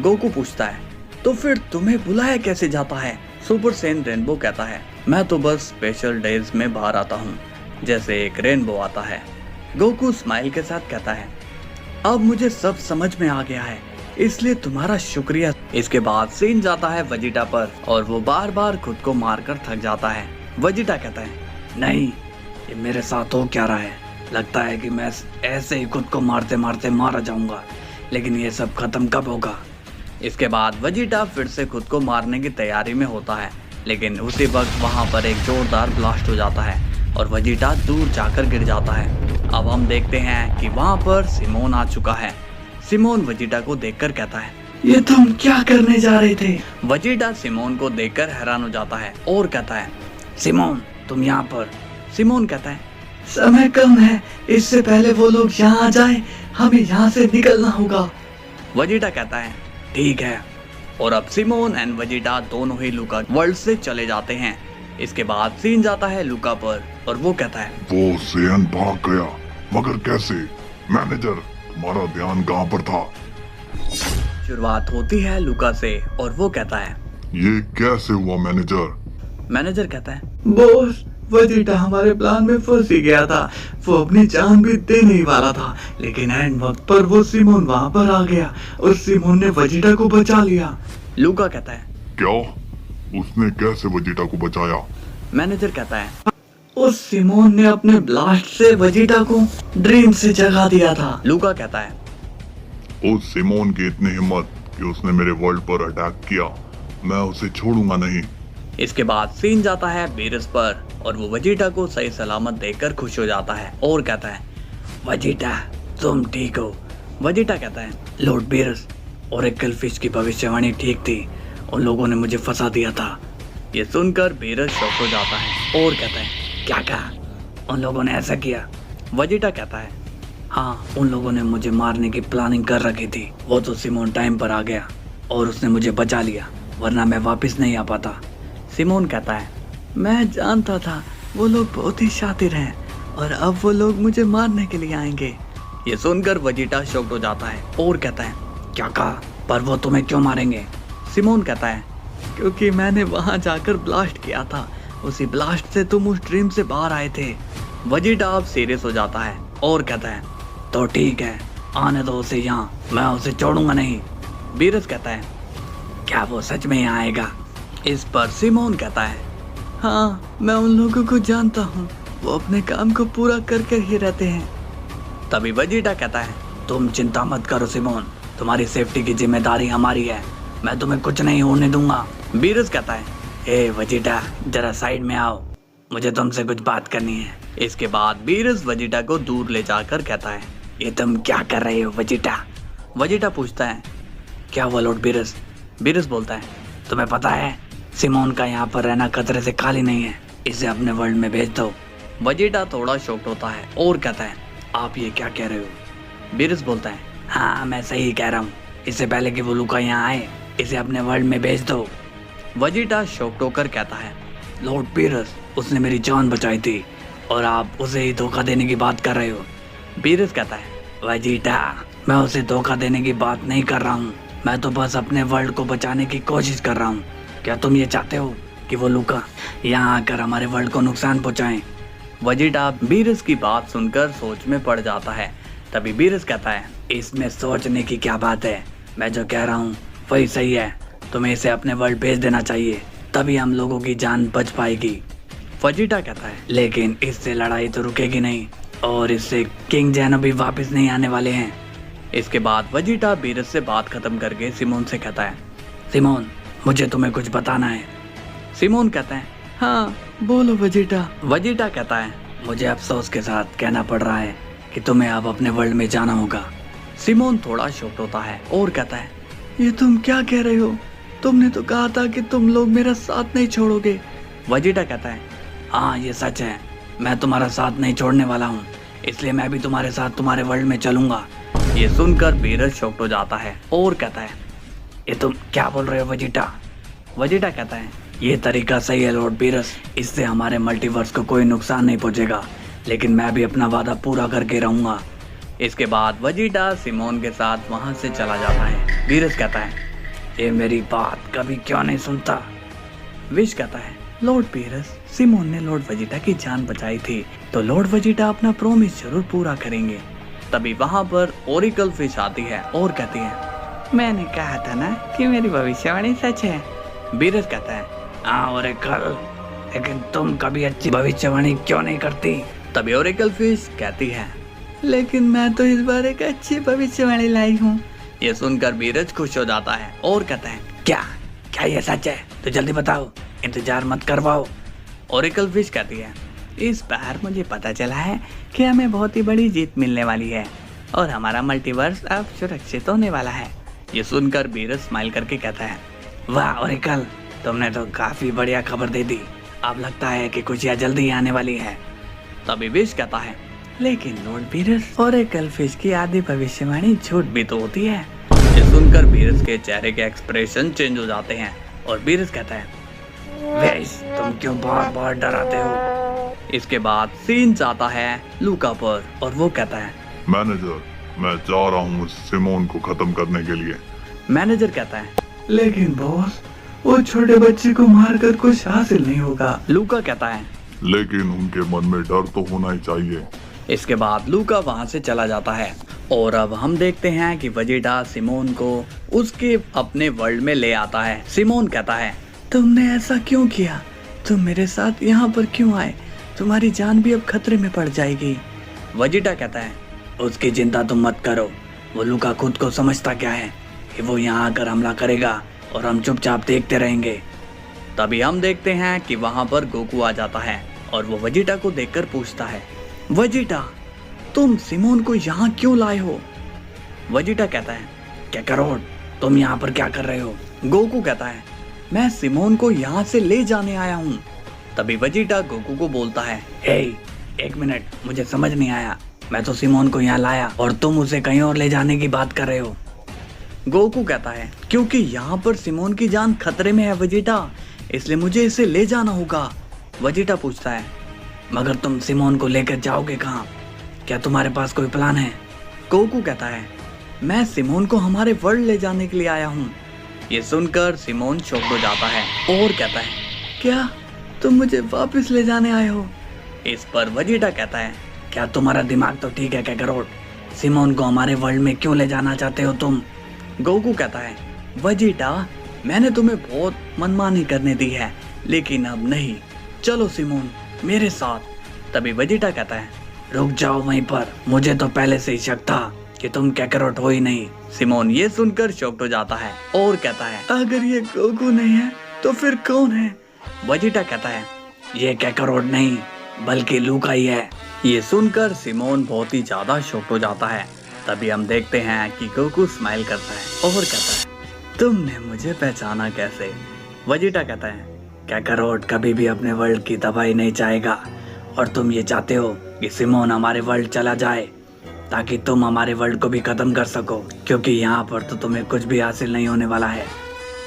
गोकू पूछता है, तो फिर तुम्हें बुलाया कैसे जाता है? सुपर सैयन रेनबो कहता है, मैं तो बस स्पेशल डेज में बाहर आता हूँ, जैसे एक रेनबो आता है। गोकू स्माइल के साथ कहता है, अब मुझे सब समझ में आ गया है, इसलिए तुम्हारा शुक्रिया। इसके बाद सीन जाता है वजीटा पर और वो बार बार खुद को मारकर थक जाता है। वजीटा कहता है, नहीं, ये मेरे साथ हो क्या रहा है? लगता है कि मैं ऐसे ही खुद को मारते मारते मारा जाऊंगा, लेकिन ये सब खत्म कब होगा? इसके बाद वजीटा फिर से खुद को मारने की तैयारी में होता है, लेकिन उसी वक्त वहां पर एक जोरदार ब्लास्ट हो जाता है और वजीटा दूर जाकर गिर जाता है। अब हम देखते हैं कि वहां पर सिमोन आ चुका है। सिमोन वजीटा को देखकर कहता है, ये तुम क्या करने जा रहे थे? वजीटा सिमोन को देखकर हैरान हो जाता है और कहता है, सिमोन तुम यहाँ पर? सिमोन कहता है, समय कम है, इससे पहले वो लोग यहाँ आ जाए, हमें यहाँ से निकलना होगा। वजीटा कहता है, ठीक है। और अब सिमोन एंड वजीटा दोनों ही लूका वर्ल्ड से चले जाते हैं। इसके बाद सीन जाता है लूका पर और वो कहता है, वो सेयन भाग गया, मगर कैसे? मैनेजर, तुम्हारा ध्यान कहाँ पर था? शुरुआत होती है लूका से और वो कहता है, ये कैसे हुआ मैनेजर? मैनेजर कहता है, बॉस, वजीटा हमारे प्लान में फंस ही गया था। वो अपनी जान भी देने ही वाला था, लेकिन एंड वक्त पर वो सिमोन वहाँ पर आ गया और सिमोन ने वजीटा को बचा लिया। लूका कहता है, क्या? उसने कैसे वजीटा को बचाया? मैनेजर कहता है, उस सिमोन ने अपने ब्लास्ट से वजीटा को ड्रीम से जगा दिया था। लूका कहता है, उस सिमोन की इतनी हिम्मत कि उसने मेरे वर्ल्ड पर अटैक किया, मैं उसे छोड़ूंगा नहीं। इसके बाद सीन जाता है बीरस पर और वो वजीटा को सही सलामत देखकर खुश हो जाता है और कहता है, वजीटा तुम ठीक हो? वजीटा कहता है, लॉर्ड बीरस, ओरेकल फिश की भविष्यवाणी ठीक थी, उन लोगों ने मुझे फंसा दिया था। ये सुनकर बीरस शॉक हो जाता है और कहता है, क्या कहा? उन लोगों ने ऐसा किया? वजीटा कहता है, हाँ, उन लोगों ने मुझे मारने की प्लानिंग कर रखी थी। वो तो सिमोन टाइम पर आ गया और उसने मुझे बचा लिया, वरना मैं वापस नहीं आ पाता। सिमोन कहता है, मैं जानता था वो लोग बहुत ही शातिर हैं और अब वो लोग मुझे मारने के लिए आएंगे। ये सुनकर वजीटा शॉक्ड हो जाता है और कहता है, क्या कहा? पर वो तुम्हें क्यों मारेंगे? सिमोन कहता है, क्योंकि मैंने वहां जाकर ब्लास्ट किया था, उसी ब्लास्ट से तुम उस ड्रीम से बाहर आए थे। वजीटा अब सीरियस हो जाता है और कहता है, तो ठीक है, आने दो उसे यहाँ, मैं उसे छोड़ूंगा नहीं। बीरस कहता है, क्या वो सच में यहाँ आएगा? इस पर सिमोन कहता है, हाँ, मैं उन लोगों को जानता हूँ, वो अपने काम को पूरा करके ही रहते हैं। तभी वजीटा कहता है, तुम चिंता मत करो सिमोन, तुम्हारी सेफ्टी की जिम्मेदारी हमारी है, मैं तुम्हें कुछ नहीं होने दूंगा। बीरस कहता है, ए वजीटा, जरा साइड में आओ, मुझे तुमसे कुछ बात करनी है। इसके बाद बीरस वजीटा को दूर ले जाकर कहता है, ये तुम क्या कर रहे हो वजीटा? वजीटा पूछता है, क्या हुआ लॉर्ड बीरस? बीरस बोलता है, तुम्हें पता है सिमोन का यहाँ पर रहना खतरे से खाली नहीं है, इसे अपने वर्ल्ड में भेज दो। वजीटा थोड़ा शॉक्ड होता है और कहता है, आप ये क्या कह रहे हो? बीरस बोलता है, हाँ, मैं सही कह रहा हूँ, इससे पहले कि वो लूका यहाँ आए, इसे अपने वर्ल्ड में भेज दो। वजीटा शॉक्ड होकर कहता है, लॉर्ड बीरस, उसने मेरी जान बचाई थी और आप उसे ही धोखा देने की बात कर रहे हो। बीरस कहता है, वेजिटा, मैं उसे धोखा देने की बात नहीं कर रहा हूँ, मैं तो बस अपने वर्ल्ड को बचाने की कोशिश कर रहा हूँ। क्या तुम ये चाहते हो कि वो लूका यहाँ आकर हमारे वर्ल्ड को नुकसान पहुँचाएं? वेजिटा बीरस की बात सुनकर सोच में पड़ जाता है। तभी बीरस कहता है, इसमें सोचने की क्या बात है, मैं जो कह रहा हूँ वही सही है, तुम्हें इसे अपने वर्ल्ड भेज देना चाहिए, तभी हम लोगों की जान बच पाएगी। वेजिटा कहता है, लेकिन इससे लड़ाई तो रुकेगी नहीं और इससे किंग जैनो भी वापस नहीं आने वाले हैं। इसके बाद वेजिटा बीरस से बात खत्म करके सिमोन से कहता है, सिमोन, मुझे तुम्हें कुछ बताना है। सिमोन कहता है, हाँ बोलो वेजिटा। वेजिटा कहता है, मुझे अफसोस के साथ कहना पड़ रहा है कि तुम्हें अब अपने वर्ल्ड में जाना होगा। सिमोन थोड़ा शॉक्ड होता है और कहता है, ये तुम क्या कह रहे हो, तुमने तो कहा था कि तुम लोग मेरा साथ नहीं छोड़ोगे। वेजिटा कहता है, हाँ ये सच है, मैं तुम्हारा साथ नहीं छोड़ने वाला हूँ, इसलिए मैं भी तुम्हारे साथ तुम्हारे वर्ल्ड में चलूंगा। ये सुनकर बीरस शॉक्ड हो जाता है और कहता है, ये तुम क्या बोल रहे हो वेजिटा? वेजिटा कहता है, ये तरीका सही है लॉर्ड बीरस, इससे हमारे मल्टीवर्स को कोई नुकसान नहीं पहुंचेगा, लेकिन मैं भी अपना वादा पूरा करके रहूंगा। इसके बाद वेजिटा सिमोन के साथ वहां से चला जाता है। बीरस कहता है, ये मेरी बात कभी क्यों नहीं सुनता? विश कहता है, लॉर्ड बीरस, सिमोन ने लॉर्ड वेजिटा की जान बचाई थी, तो लॉर्ड वेजिटा अपना प्रॉमिस जरूर पूरा करेंगे। तभी वहां पर ओरिकल फिश आती है और कहती है, मैंने कहा था ना कि मेरी भविष्यवाणी सच है। बीरस कहता है, हाँ ओरिकल, लेकिन तुम कभी अच्छी भविष्यवाणी क्यों नहीं करती? तभी ओरिकल फिश कहती है, लेकिन मैं तो इस बार एक अच्छी भविष्यवाणी लाई हूँ। ये सुनकर बीरस खुश हो जाता है और कहता है, क्या ये सच है? तो जल्दी बताओ, इंतजार मत करवाओ। ओरिकल फिश कहती है, इस बार मुझे पता चला है कि हमें बहुत ही बड़ी जीत मिलने वाली है और हमारा मल्टीवर्स अब सुरक्षित होने वाला है। ये सुनकर बीरस स्माइल करके कहता है, वाह ओरिकल, तुमने तो काफी बढ़िया खबर दे दी, अब लगता है कि खुशियाँ जल्दी आने वाली है। तभी विश कहता है, लेकिन लॉर्ड बीरस, ओरेकल फिश की आधी भविष्यवाणी झूठ भी तो होती है। ये सुनकर बीरस के चेहरे के एक्सप्रेशन चेंज हो जाते हैं और बीरस कहता है, विश, तुम क्यों बार बार डराते हो? इसके बाद सीन जाता है लूका पर और वो कहता है, मैनेजर, मैं जा रहा हूँ उस सिमोन को खत्म करने के लिए। मैनेजर कहता है, लेकिन बॉस, वो छोटे बच्चे को मारकर कुछ हासिल नहीं होगा। लूका कहता है, लेकिन उनके मन में डर तो होना ही चाहिए। इसके बाद लूका वहां से चला जाता है और अब हम देखते हैं कि वेजिटा सिमोन को उसके अपने वर्ल्ड में ले आता है। सिमोन कहता है, तुमने ऐसा क्यों किया? तुम मेरे साथ यहाँ पर क्यों आए? तुम्हारी जान भी अब खतरे में पड़ जाएगी। वेजिटा कहता है, उसकी चिंता तुम मत करो, वो लूका खुद को समझता क्या है कि वो यहाँ आकर हमला करेगा और हम चुपचाप देखते रहेंगे। तभी हम देखते हैं कि वहां पर गोकू आ जाता है और वो वेजिटा को देखकर पूछता है, वेजिटा, तुम सिमोन को यहाँ क्यों लाए हो? वेजिटा कहता है, क्या करोड़, तुम यहाँ पर क्या कर रहे हो? गोकू कहता है, मैं सिमोन को यहाँ से ले जाने आया हूँ। तभी वेजिटा गोकू को बोलता है, हे, एक मिनट, मुझे समझ नहीं आया, मैं तो सिमोन को यहाँ लाया और तुम उसे कहीं और ले जाने की बात कर रहे हो। गोकू कहता है, क्योंकि यहाँ पर सिमोन की जान खतरे में है वेजिटा, इसलिए मुझे इसे ले जाना होगा। वेजिटा पूछता है, मगर तुम सिमोन को लेकर जाओगे कहाँ? क्या तुम्हारे पास कोई प्लान है? गोकू कहता है, मैं सिमोन को हमारे वर्ल्ड ले जाने के लिए आया हूँ। ये सुनकर सिमोन शॉक हो जाता है और कहता है, क्या तुम मुझे वापस ले जाने आए हो? इस पर वेजिटा कहता है, क्या तुम्हारा दिमाग तो ठीक है क्या करोड़? सिमोन को हमारे वर्ल्ड में क्यों ले जाना चाहते हो तुम? गोकू कहता है, वेजिटा, मैंने तुम्हें बहुत मनमानी करने दी है, लेकिन अब नहीं, चलो सिमोन मेरे साथ। तभी वेजिटा कहता है, रुक जाओ वहीं पर, मुझे तो पहले से ही शक था कि तुम कैकरोट हो ही नहीं। सिमोन ये सुनकर शॉक्ड हो जाता है और कहता है, अगर ये गोकू नहीं है तो फिर कौन है? वेजिटा कहता है, ये कैकरोट नहीं बल्कि लूका ही है। ये सुनकर सिमोन बहुत ही ज्यादा शॉक्ड हो जाता है। तभी हम देखते हैं कि गोकू स्माइल करता है और कहता है, तुमने मुझे पहचाना कैसे? वेजिटा कहता है, कैकरोट कभी भी अपने वर्ल्ड की तबाही नहीं चाहेगा और तुम ये चाहते हो कि सिमोन हमारे वर्ल्ड चला जाए ताकि तुम हमारे वर्ल्ड को भी खत्म कर सको, क्योंकि यहाँ पर तो तुम्हें कुछ भी हासिल नहीं होने वाला है।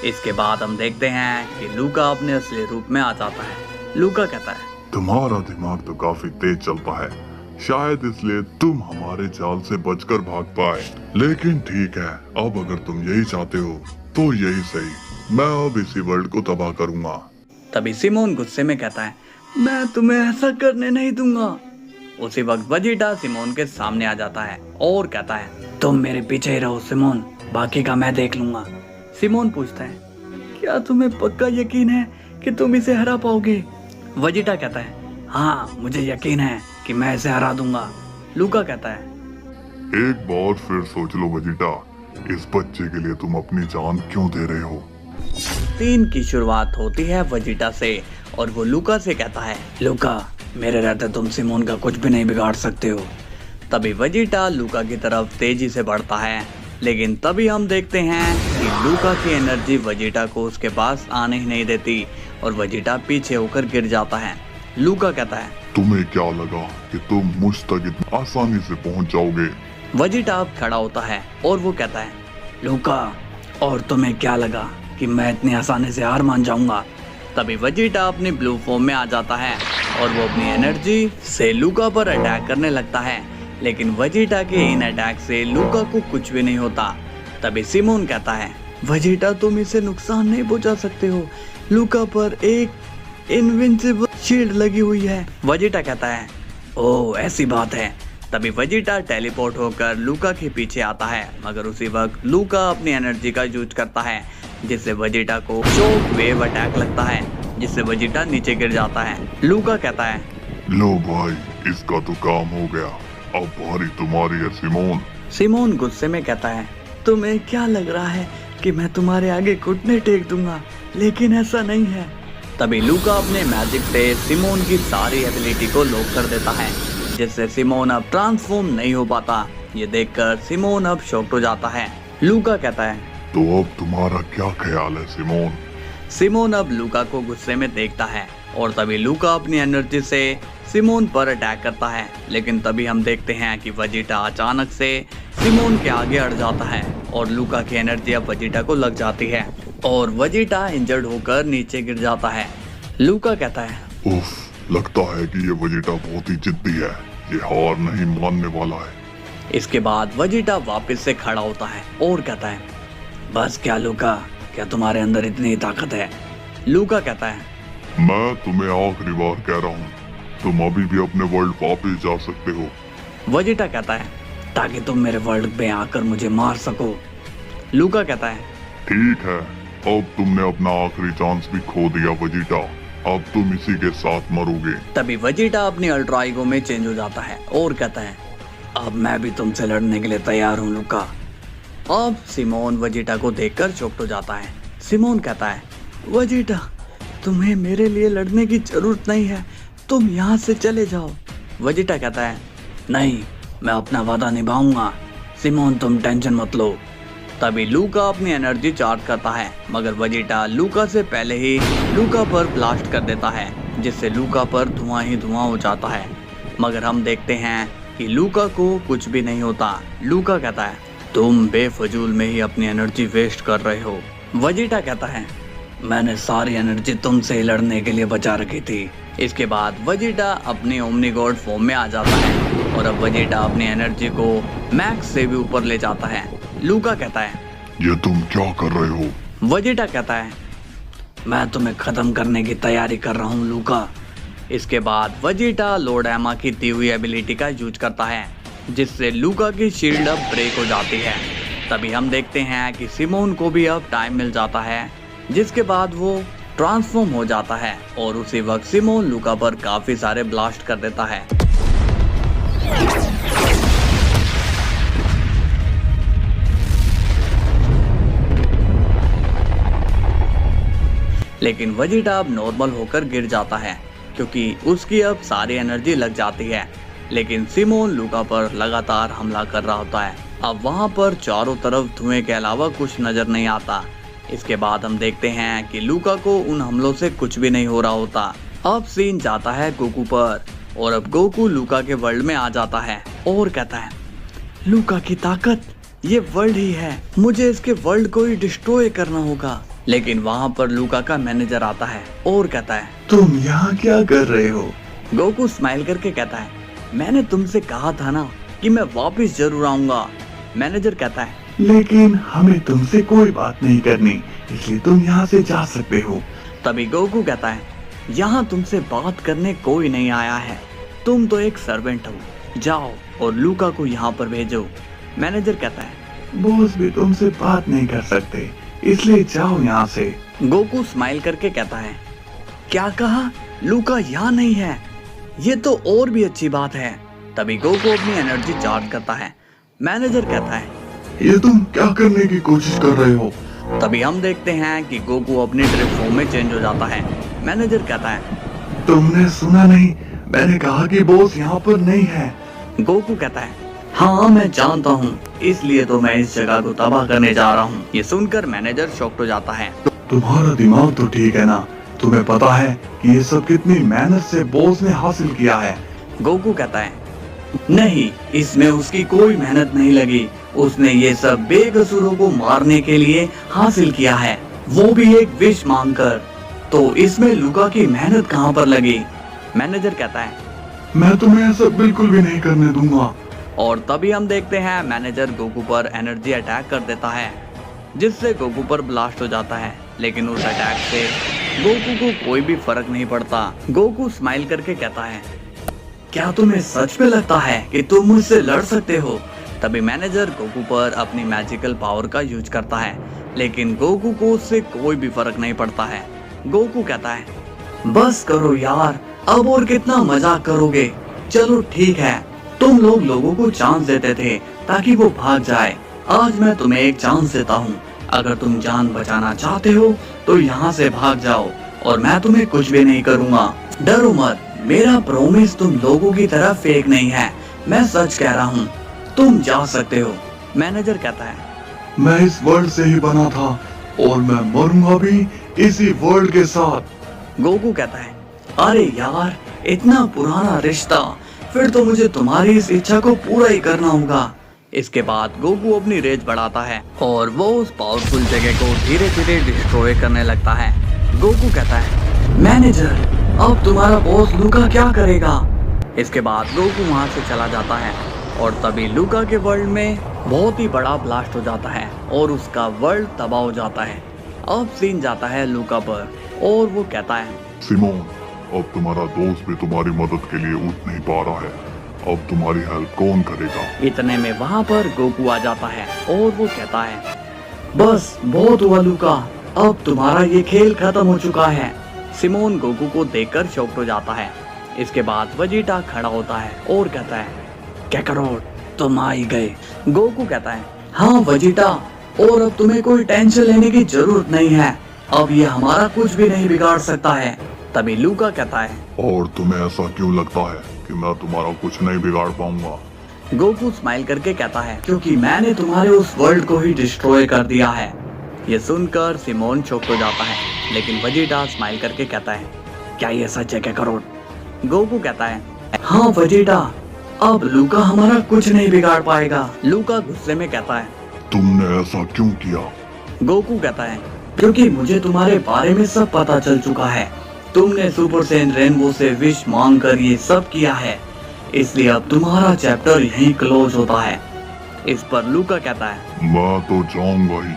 इसके बाद हम देखते हैं कि लूका अपने असली रूप में आ जाता है। लूका कहता है, तुम्हारा दिमाग तो काफी तेज चलता है, शायद इसलिए तुम हमारे जाल से बचकर भाग पाए। लेकिन ठीक है, अब अगर तुम यही चाहते हो तो यही सही, मैं अब इसी वर्ल्ड को तबाह करूंगा। तभी सिमोन गुस्से में कहता है, मैं तुम्हें ऐसा करने नहीं दूंगा। उसी वक्त वेजिटा सिमोन के सामने आ जाता है और कहता है, तुम मेरे पीछे ही रहो सिमोन, बाकी का मैं देख लूंगा। सिमोन पूछता है, क्या तुम्हें पक्का यकीन है कि तुम इसे हरा पाओगे? वेजिटा कहता है, हाँ मुझे यकीन है कि मैं इसे हरा दूंगा। लूका कहता है, एक बार फिर सोच लो वेजिटा, इस बच्चे के लिए तुम अपनी जान क्यों दे रहे हो? सीन की शुरुआत होती है वेजिटा से और वो लूका से कहता है, लूका मेरे रहते तुम सिमोन का कुछ भी नहीं बिगाड़ सकते हो। तभी वेजिटा लूका की तरफ तेजी से बढ़ता है, लेकिन तभी हम देखते हैं कि लूका की एनर्जी वेजिटा को उसके पास आने ही नहीं देती और वेजिटा पीछे होकर गिर जाता है। लूका कहता है, तुम्हें क्या लगा कि तुम मुझ तक इतनी आसानी से पहुंच जाओगे? वेजिटा अब खड़ा होता है और वो कहता है, लूका और तुम्हें क्या लगा कि मैं इतनी आसानी से हार मान जाऊंगा? तभी वेजिटा अपनी ब्लू फॉर्म में आ जाता है और वो अपनी एनर्जी से लूका पर अटैक करने लगता है, लेकिन वेजिटा के इन अटैक से लूका को कुछ भी नहीं होता। तभी सिमोन कहता है, वेजिटा तुम इसे नुकसान नहीं पहुंचा सकते हो, लूका पर एक इनविंसिबल शील्ड लगी हुई है। वेजिटा कहता है, ओह ऐसी बात है। तभी वेजिटा टेलीपोर्ट होकर लूका के पीछे आता है, मगर उसी वक्त लूका अपनी एनर्जी का यूज करता है, जिससे वेजिटा को शॉक वेव अटैक लगता है, जिससे वेजिटा नीचे गिर जाता है। लूका कहता है, लो भाई, इसका तो काम हो गया, अब बारी तुम्हारी है सिमोन। सिमोन गुस्से में कहता है, तुम्हें क्या लग रहा है कि मैं तुम्हारे आगे घुटने टेक दूंगा? लेकिन ऐसा नहीं है। तभी लूका अपने मैजिक से सिमोन की सारी एबिलिटी को लॉक कर देता है, जिससे सिमोन अब ट्रांसफॉर्म नहीं हो पाता। ये देखकर सिमोन अब शॉक्ड हो जाता है। लूका कहता है, तो अब तुम्हारा क्या ख्याल है सिमोन? सिमोन अब लूका को गुस्से में देखता है और तभी लूका अपनी एनर्जी से सिमोन पर अटैक करता है, लेकिन तभी हम देखते हैं कि वेजिटा अचानक से सिमोन के आगे अड़ जाता है और लूका की एनर्जी अब वेजिटा को लग जाती है और वेजिटा इंजर्ड होकर नीचे गिर जाता है। लूका कहता है, उफ, लगता है कि ये वेजिटा बहुत ही जिद्दी है, ये हार नहीं मानने वाला है। इसके बाद वेजिटा वापस से खड़ा होता है और कहता है, बस क्या लूका, क्या तुम्हारे अंदर इतनी ताकत है? लूका कहता है, मैं तुम्हें आखिरी बार कह रहा हूँ, तुम अभी भी अपने वर्ल्ड वापस जा सकते हो। वेजिटा कहता है, ताकि तुम मेरे वर्ल्ड में आकर मुझे मार सको। लूका कहता है, ठीक है, अब तुमने अपना आखिरी चांस भी खो दिया वेजिटा, अब तुम इसी के साथ मरोगे। तभी वेजिटा अपनी अल्ट्रा ईगो में चेंज हो जाता है और कहता है, अब मैं भी तुमसे लड़ने के लिए तैयार हूँ लूका। अब सिमोन वेजिटा को देखकर चौंक हो जाता है। सिमोन कहता है, वेजिटा तुम्हें मेरे लिए लड़ने की जरूरत नहीं है, तुम यहाँ से चले जाओ। वेजिटा कहता है, नहीं, मैं अपना वादा निभाऊंगा। सिमोन तुम टेंशन मत लो। तभी लूका अपनी एनर्जी चार्ज करता है, मगर वेजिटा लूका से पहले ही लूका पर ब्लास्ट कर देता है, जिससे लूका पर धुआं ही धुआं हो जाता है। मगर हम देखते हैं कि लूका को कुछ भी नहीं होता। लूका कहता है, तुम बेफजूल में ही अपनी एनर्जी वेस्ट कर रहे हो। वेजिटा कहता है, मैंने सारी एनर्जी तुमसे लड़ने के लिए बचा रखी थी। इसके बाद वेजिटा अपनी ओमनी गॉड फॉर्म में आ जाता है और अब वेजिटा अपनी एनर्जी को मैक्स से भी ऊपर ले जाता है। लूका कहता है, ये तुम क्या कर रहे हो? वेजिटा कहता है, मैं तुम्हें खत्म करने की तैयारी कर रहा हूँ लूका। इसके बाद वेजिटा लॉर्ड एमा की दी हुई एबिलिटी का यूज करता है, जिससे लूका की शील्ड अब ब्रेक हो जाती है। तभी हम देखते हैं कि सिमोन को भी अब टाइम मिल जाता है, जिसके बाद वो ट्रांसफॉर्म हो जाता है और उसी वक्त सिमोन लूका पर काफी सारे ब्लास्ट कर देता है। लेकिन वेजिटा अब नॉर्मल होकर गिर जाता है, क्योंकि उसकी अब सारी एनर्जी लग जाती है। लेकिन सिमोन लूका पर लगातार हमला कर रहा होता है। अब वहां पर चारों तरफ धुएं के अलावा कुछ नजर नहीं आता। इसके बाद हम देखते हैं कि लूका को उन हमलों से कुछ भी नहीं हो रहा होता। अब सीन जाता है गोकू पर और अब गोकू लूका के वर्ल्ड में आ जाता है और कहता है, लूका की ताकत ये वर्ल्ड ही है, मुझे इसके वर्ल्ड को ही डिस्ट्रॉय करना होगा। लेकिन वहाँ पर लूका का मैनेजर आता है और कहता है, तुम यहाँ क्या कर रहे हो? गोकू स्माइल करके कहता है, मैंने तुमसे कहा था ना कि मैं वापस जरूर आऊंगा। मैनेजर कहता है लेकिन हमें तुमसे कोई बात नहीं करनी, इसलिए तुम यहाँ से जा सकते हो। तभी गोकू कहता है यहाँ तुमसे बात करने कोई नहीं आया है, तुम तो एक सर्वेंट हो, जाओ और लूका को यहाँ पर भेजो। मैनेजर कहता है बॉस भी तुमसे बात नहीं कर सकते, इसलिए जाओ यहाँ से। गोकू स्माइल करके कहता है क्या कहा, लूका यहाँ नहीं है, ये तो और भी अच्छी बात है। तभी गोकू अपनी एनर्जी चार्ज करता है। मैनेजर कहता है ये तुम क्या करने की कोशिश कर रहे हो? तभी हम देखते हैं कि गोकू अपनी ड्रिप फॉर्म में चेंज हो जाता है। मैनेजर कहता है तुमने सुना नहीं, मैंने कहा कि बॉस यहाँ पर नहीं है। गोकू कहता है हाँ मैं जानता हूँ, इसलिए तो मैं इस जगह को तबाह करने जा रहा हूँ। ये सुनकर मैनेजर शॉक्ड हो जाता है। तुम्हारा दिमाग तो ठीक है ना? तुम्हें पता है कि ये सब कितनी मेहनत से बॉस ने हासिल किया है? गोकू कहता है नहीं, इसमें उसकी कोई मेहनत नहीं लगी, उसने ये सब बेकसूरों को मारने के लिए हासिल किया है, वो भी एक विश मांगकर, तो इसमें लूका की मेहनत कहाँ पर लगी? मैनेजर कहता है मैं तुम्हें ऐसा बिल्कुल भी नहीं करने दूंगा। और तभी हम देखते हैं मैनेजर गोकू पर एनर्जी अटैक कर देता है, जिससे गोकू पर ब्लास्ट हो जाता है। लेकिन उस अटैक से गोकू को कोई भी फर्क नहीं पड़ता। गोकू स्माइल करके कहता है क्या तुम्हें सच में लगता है कि तुम मुझसे लड़ सकते हो? तभी मैनेजर गोकू पर अपनी मैजिकल पावर का यूज करता है, लेकिन गोकू को उससे कोई भी फर्क नहीं पड़ता है। गोकू कहता है बस करो यार, अब और कितना मजाक करोगे? चलो ठीक है, तुम लोगों को चांस देते थे ताकि वो भाग जाए, आज मैं तुम्हें एक चांस देता हूँ। अगर तुम जान बचाना चाहते हो तो यहाँ से भाग जाओ और मैं तुम्हें कुछ भी नहीं करूँगा। डरो मत, मेरा प्रॉमिस तुम लोगों की तरह फेक नहीं है, मैं सच कह रहा हूँ, तुम जा सकते हो। मैनेजर कहता है मैं इस वर्ल्ड से ही बना था और मैं मरूंगा भी इसी वर्ल्ड के साथ। गोकू कहता है अरे यार, इतना पुराना रिश्ता, फिर तो मुझे तुम्हारी इस इच्छा को पूरा ही करना होगा। इसके बाद गोकू अपनी रेंज बढ़ाता है और वो उस पावरफुल जगह को धीरे धीरे डिस्ट्रॉय करने लगता है। गोकू कहता है मैनेजर, अब तुम्हारा बॉस लूका क्या करेगा? इसके बाद गोकू वहाँ से चला जाता है और तभी लूका के वर्ल्ड में बहुत ही बड़ा ब्लास्ट हो जाता है और उसका वर्ल्ड तबाह हो जाता है। अब सीन जाता है लूका पर और वो कहता है सिमोन, अब तुम्हारा दोस्त भी तुम्हारी मदद के लिए उठ नहीं पा रहा है, अब तुम्हारी हेल्प कौन करेगा? इतने में वहाँ पर गोकू आ जाता है और वो कहता है बस बहुत हुआ लूका, अब तुम्हारा ये खेल खत्म हो चुका है। सिमोन गोकू को देखकर शॉक्ड हो जाता है। इसके बाद वेजिटा खड़ा होता है और कहता है कैकरोट, तुम आ ही गए। गोकू कहता है हाँ वेजिटा, और अब तुम्हें कोई टेंशन लेने की जरूरत नहीं है, अब ये हमारा कुछ भी नहीं बिगाड़ सकता है। तभी लूका कहता है और तुम्हें ऐसा क्यों लगता है कि मैं तुम्हारा कुछ नहीं बिगाड़ पाऊंगा? गोकू स्माइल करके कहता है क्योंकि मैंने तुम्हारे उस वर्ल्ड को ही डिस्ट्रॉय कर दिया है। ये सुनकर सिमोन शॉक्ड हो जाता है, लेकिन वेजिटा स्माइल करके कहता है क्या ये सच है कैकरोट? गोकू कहता है हाँ वेजिटा, अब लूका हमारा कुछ नहीं बिगाड़ पाएगा। लूका गुस्से में कहता है तुमने ऐसा क्यों किया? गोकू कहता है क्योंकि मुझे तुम्हारे बारे में सब पता चल चुका है, तुमने सुपर सैयन रेनबो से विश मांग कर ये सब किया है, इसलिए अब तुम्हारा चैप्टर यहीं क्लोज होता है। इस पर लूका कहता है मैं तो जाऊंगा ही,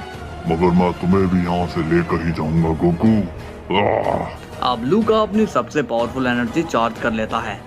मगर मैं तुम्हें भी यहाँ से लेकर ही जाऊंगा गोकू। अब लूका अपनी सबसे पावरफुल एनर्जी चार्ज कर लेता है